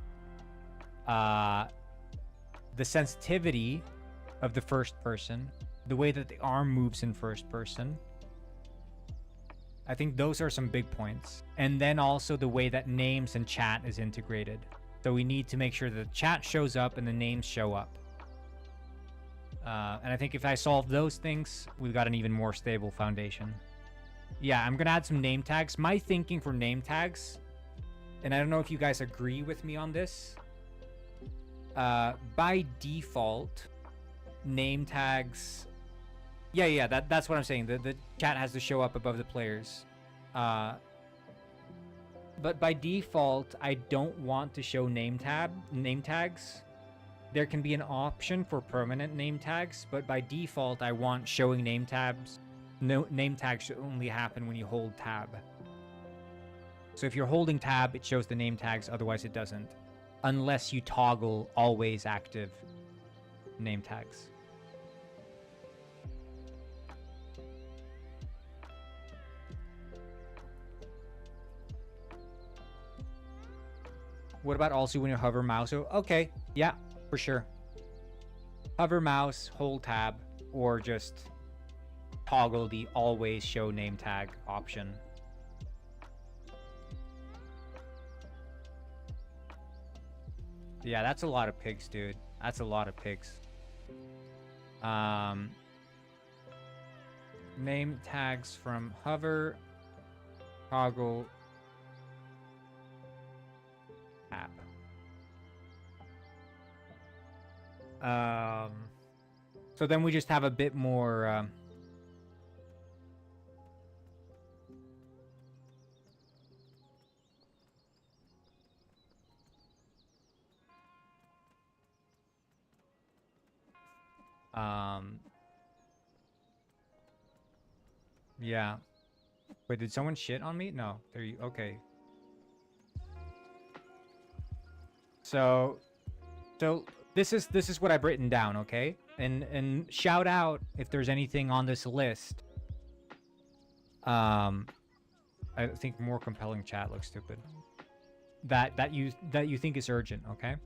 the sensitivity of the first person, the way that the arm moves in first person. I think those are some big points. And then also the way that names and chat is integrated. So we need to make sure that the chat shows up and the names show up. And I think if I solve those things, we've got an even more stable foundation. Yeah, I'm gonna add some name tags. My thinking for name tags, and I don't know if you guys agree with me on this, by default, name tags... Yeah, that's what I'm saying. The chat has to show up above the players. But by default, I don't want to show name tags. There can be an option for permanent name tags, but by default, I want showing name tags. No, name tags should only happen when you hold tab. So if you're holding tab, it shows the name tags, otherwise it doesn't. Unless you toggle always active name tags. What about also when you hover mouse? Oh, okay, yeah, for sure. Hover mouse, hold tab, or just toggle the always show name tag option. Yeah, that's a lot of pigs, dude. That's a lot of pigs. Name tags from hover, toggle, tab. So then we just have a bit more yeah. Wait, did someone shit on me? No. There you okay. So this is what I've written down, okay? And shout out if there's anything on this list. I think more compelling chat looks stupid. That you think is urgent, okay?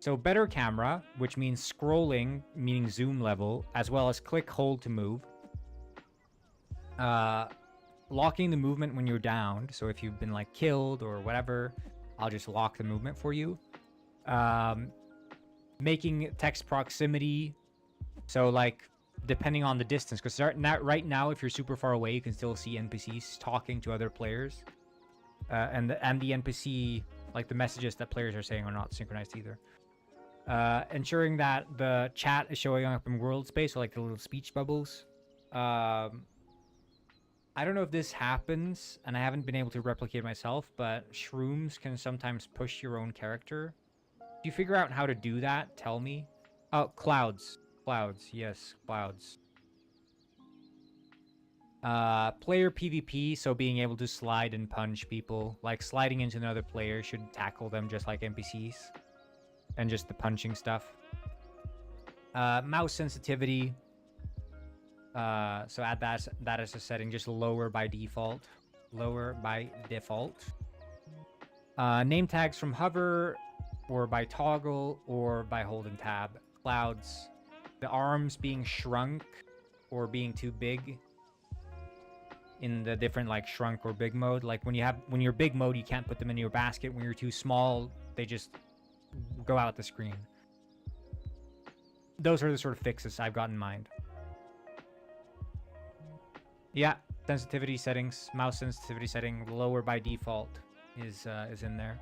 So better camera, which means scrolling, meaning zoom level, as well as click hold to move. Locking the movement when you're downed. So if you've been like killed or whatever, I'll just lock the movement for you. Making text proximity. So like depending on the distance, because right now if you're super far away, you can still see NPCs talking to other players. And the NPC, like the messages that players are saying, are not synchronized either. Ensuring that the chat is showing up in world space, so like the little speech bubbles. I don't know if this happens, and I haven't been able to replicate myself, but shrooms can sometimes push your own character. If you figure out how to do that, tell me. Oh, clouds. Clouds, yes, clouds. Player PvP, so being able to slide and punch people. Like sliding into another player should tackle them just like NPCs. And just the punching stuff. Mouse sensitivity. So add that as a setting, just lower by default. Lower by default. Name tags from hover, or by toggle, or by holding tab. Clouds. The arms being shrunk, or being too big. in the different like shrunk or big mode. Like when you're big mode, you can't put them in your basket. When you're too small, they just go out the screen. Those are the sort of fixes I've got in mind. Yeah, sensitivity settings, mouse sensitivity setting, lower by default is in there.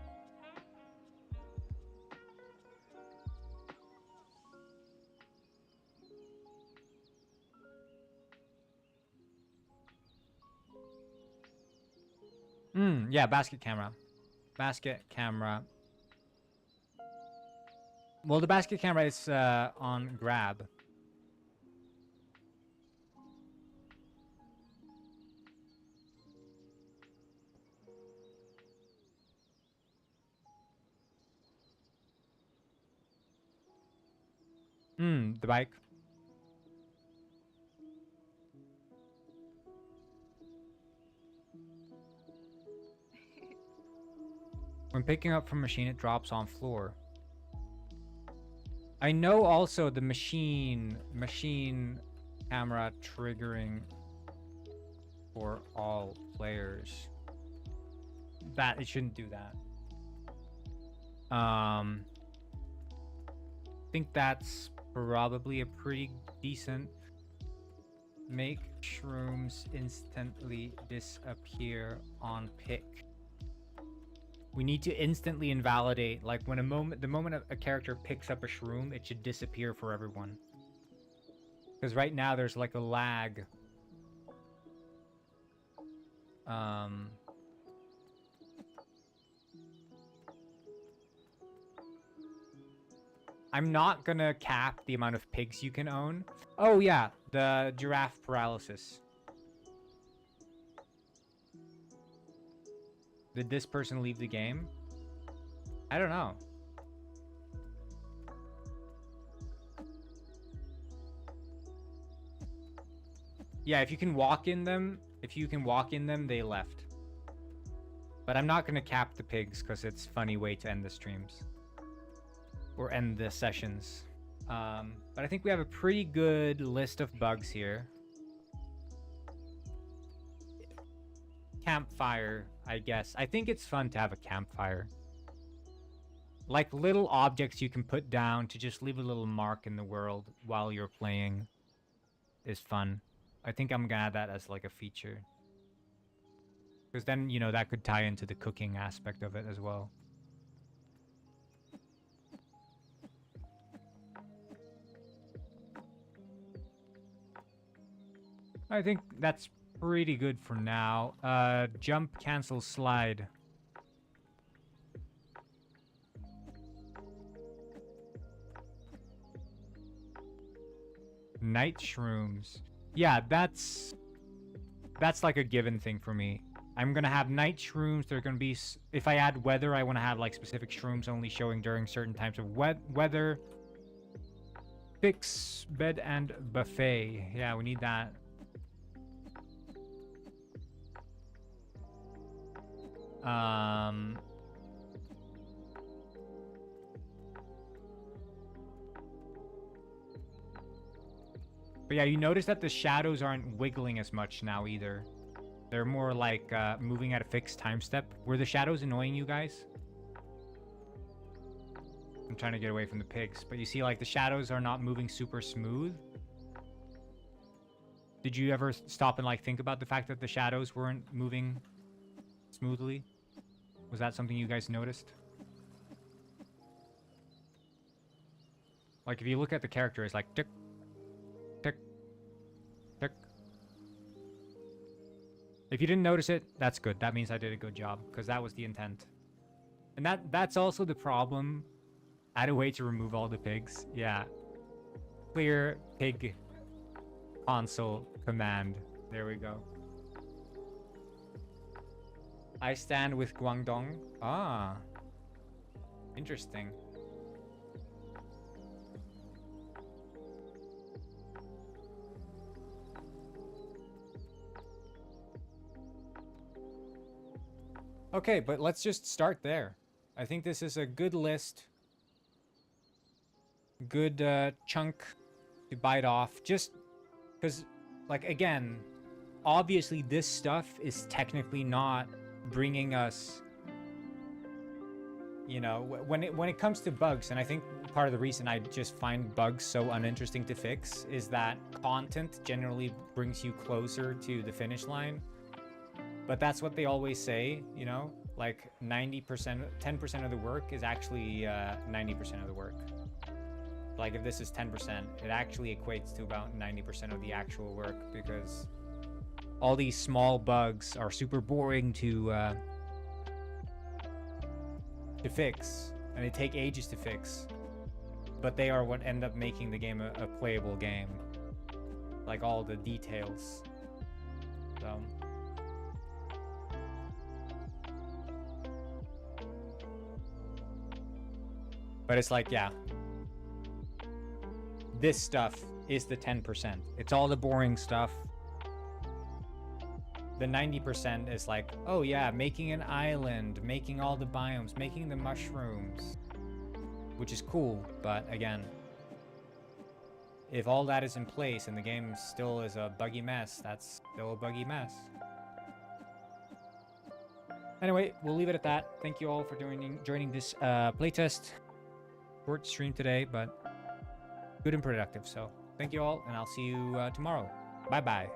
Yeah, basket camera. Basket camera. Well, the basket camera is on grab. The bike. When picking up from machine, it drops on floor. I know also the machine camera triggering for all players. That it shouldn't do that. I think that's probably a pretty decent. Make shrooms instantly disappear on pick. We need to instantly invalidate, like when the moment a character picks up a shroom, it should disappear for everyone. Because right now there's like a lag. I'm not gonna cap the amount of pigs you can own. Oh yeah, the giraffe paralysis. Did this person leave the game? I don't know. Yeah, if you can walk in them, they left. But I'm not gonna cap the pigs because it's a funny way to end the streams. Or end the sessions. But I think we have a pretty good list of bugs here. Campfire, I guess. I think it's fun to have a campfire. Like little objects you can put down to just leave a little mark in the world while you're playing is fun. I think I'm gonna add that as like a feature. Because then, you know, that could tie into the cooking aspect of it as well. I think that's pretty good for now. Jump, cancel, slide. Night shrooms. Yeah, that's like a given thing for me. I'm gonna have night shrooms. They're gonna be, if I add weather, I want to have like specific shrooms only showing during certain types of weather. Fix bed and buffet. Yeah, we need that. But yeah, you notice that the shadows aren't wiggling as much now either. They're more like moving at a fixed time step. Were the shadows annoying you guys? I'm trying to get away from the pigs, but you see like the shadows are not moving super smooth. Did you ever stop and like think about the fact that the shadows weren't moving smoothly? Was that something you guys noticed? Like if you look at the character, it's like tick, tick, tick. If you didn't notice it, that's good. That means I did a good job because that was the intent. And that's also the problem. Add a way to remove all the pigs. Yeah. Clear pig console command. There we go. I stand with Guangdong. Ah. Interesting. Okay, but let's just start there. I think this is a good list. Good chunk to bite off. Just because, like, again, obviously this stuff is technically not bringing us, you know, when it comes to bugs, and I think part of the reason I just find bugs so uninteresting to fix is that content generally brings you closer to the finish line. But that's what they always say, you know, like 90%, 10% of the work is actually 90% of the work. Like if this is 10%, it actually equates to about 90% of the actual work, because all these small bugs are super boring to fix, and they take ages to fix, but they are what end up making the game a playable game, like all the details. So but it's like, yeah, this stuff is the 10%. It's all the boring stuff. The 90% is like, oh yeah, making an island, making all the biomes, making the mushrooms, which is cool. But again, if all that is in place and the game still is a buggy mess, that's still a buggy mess. Anyway, we'll leave it at that. Thank you all for joining this playtest. Short stream today, but good and productive. So thank you all, and I'll see you tomorrow. Bye bye.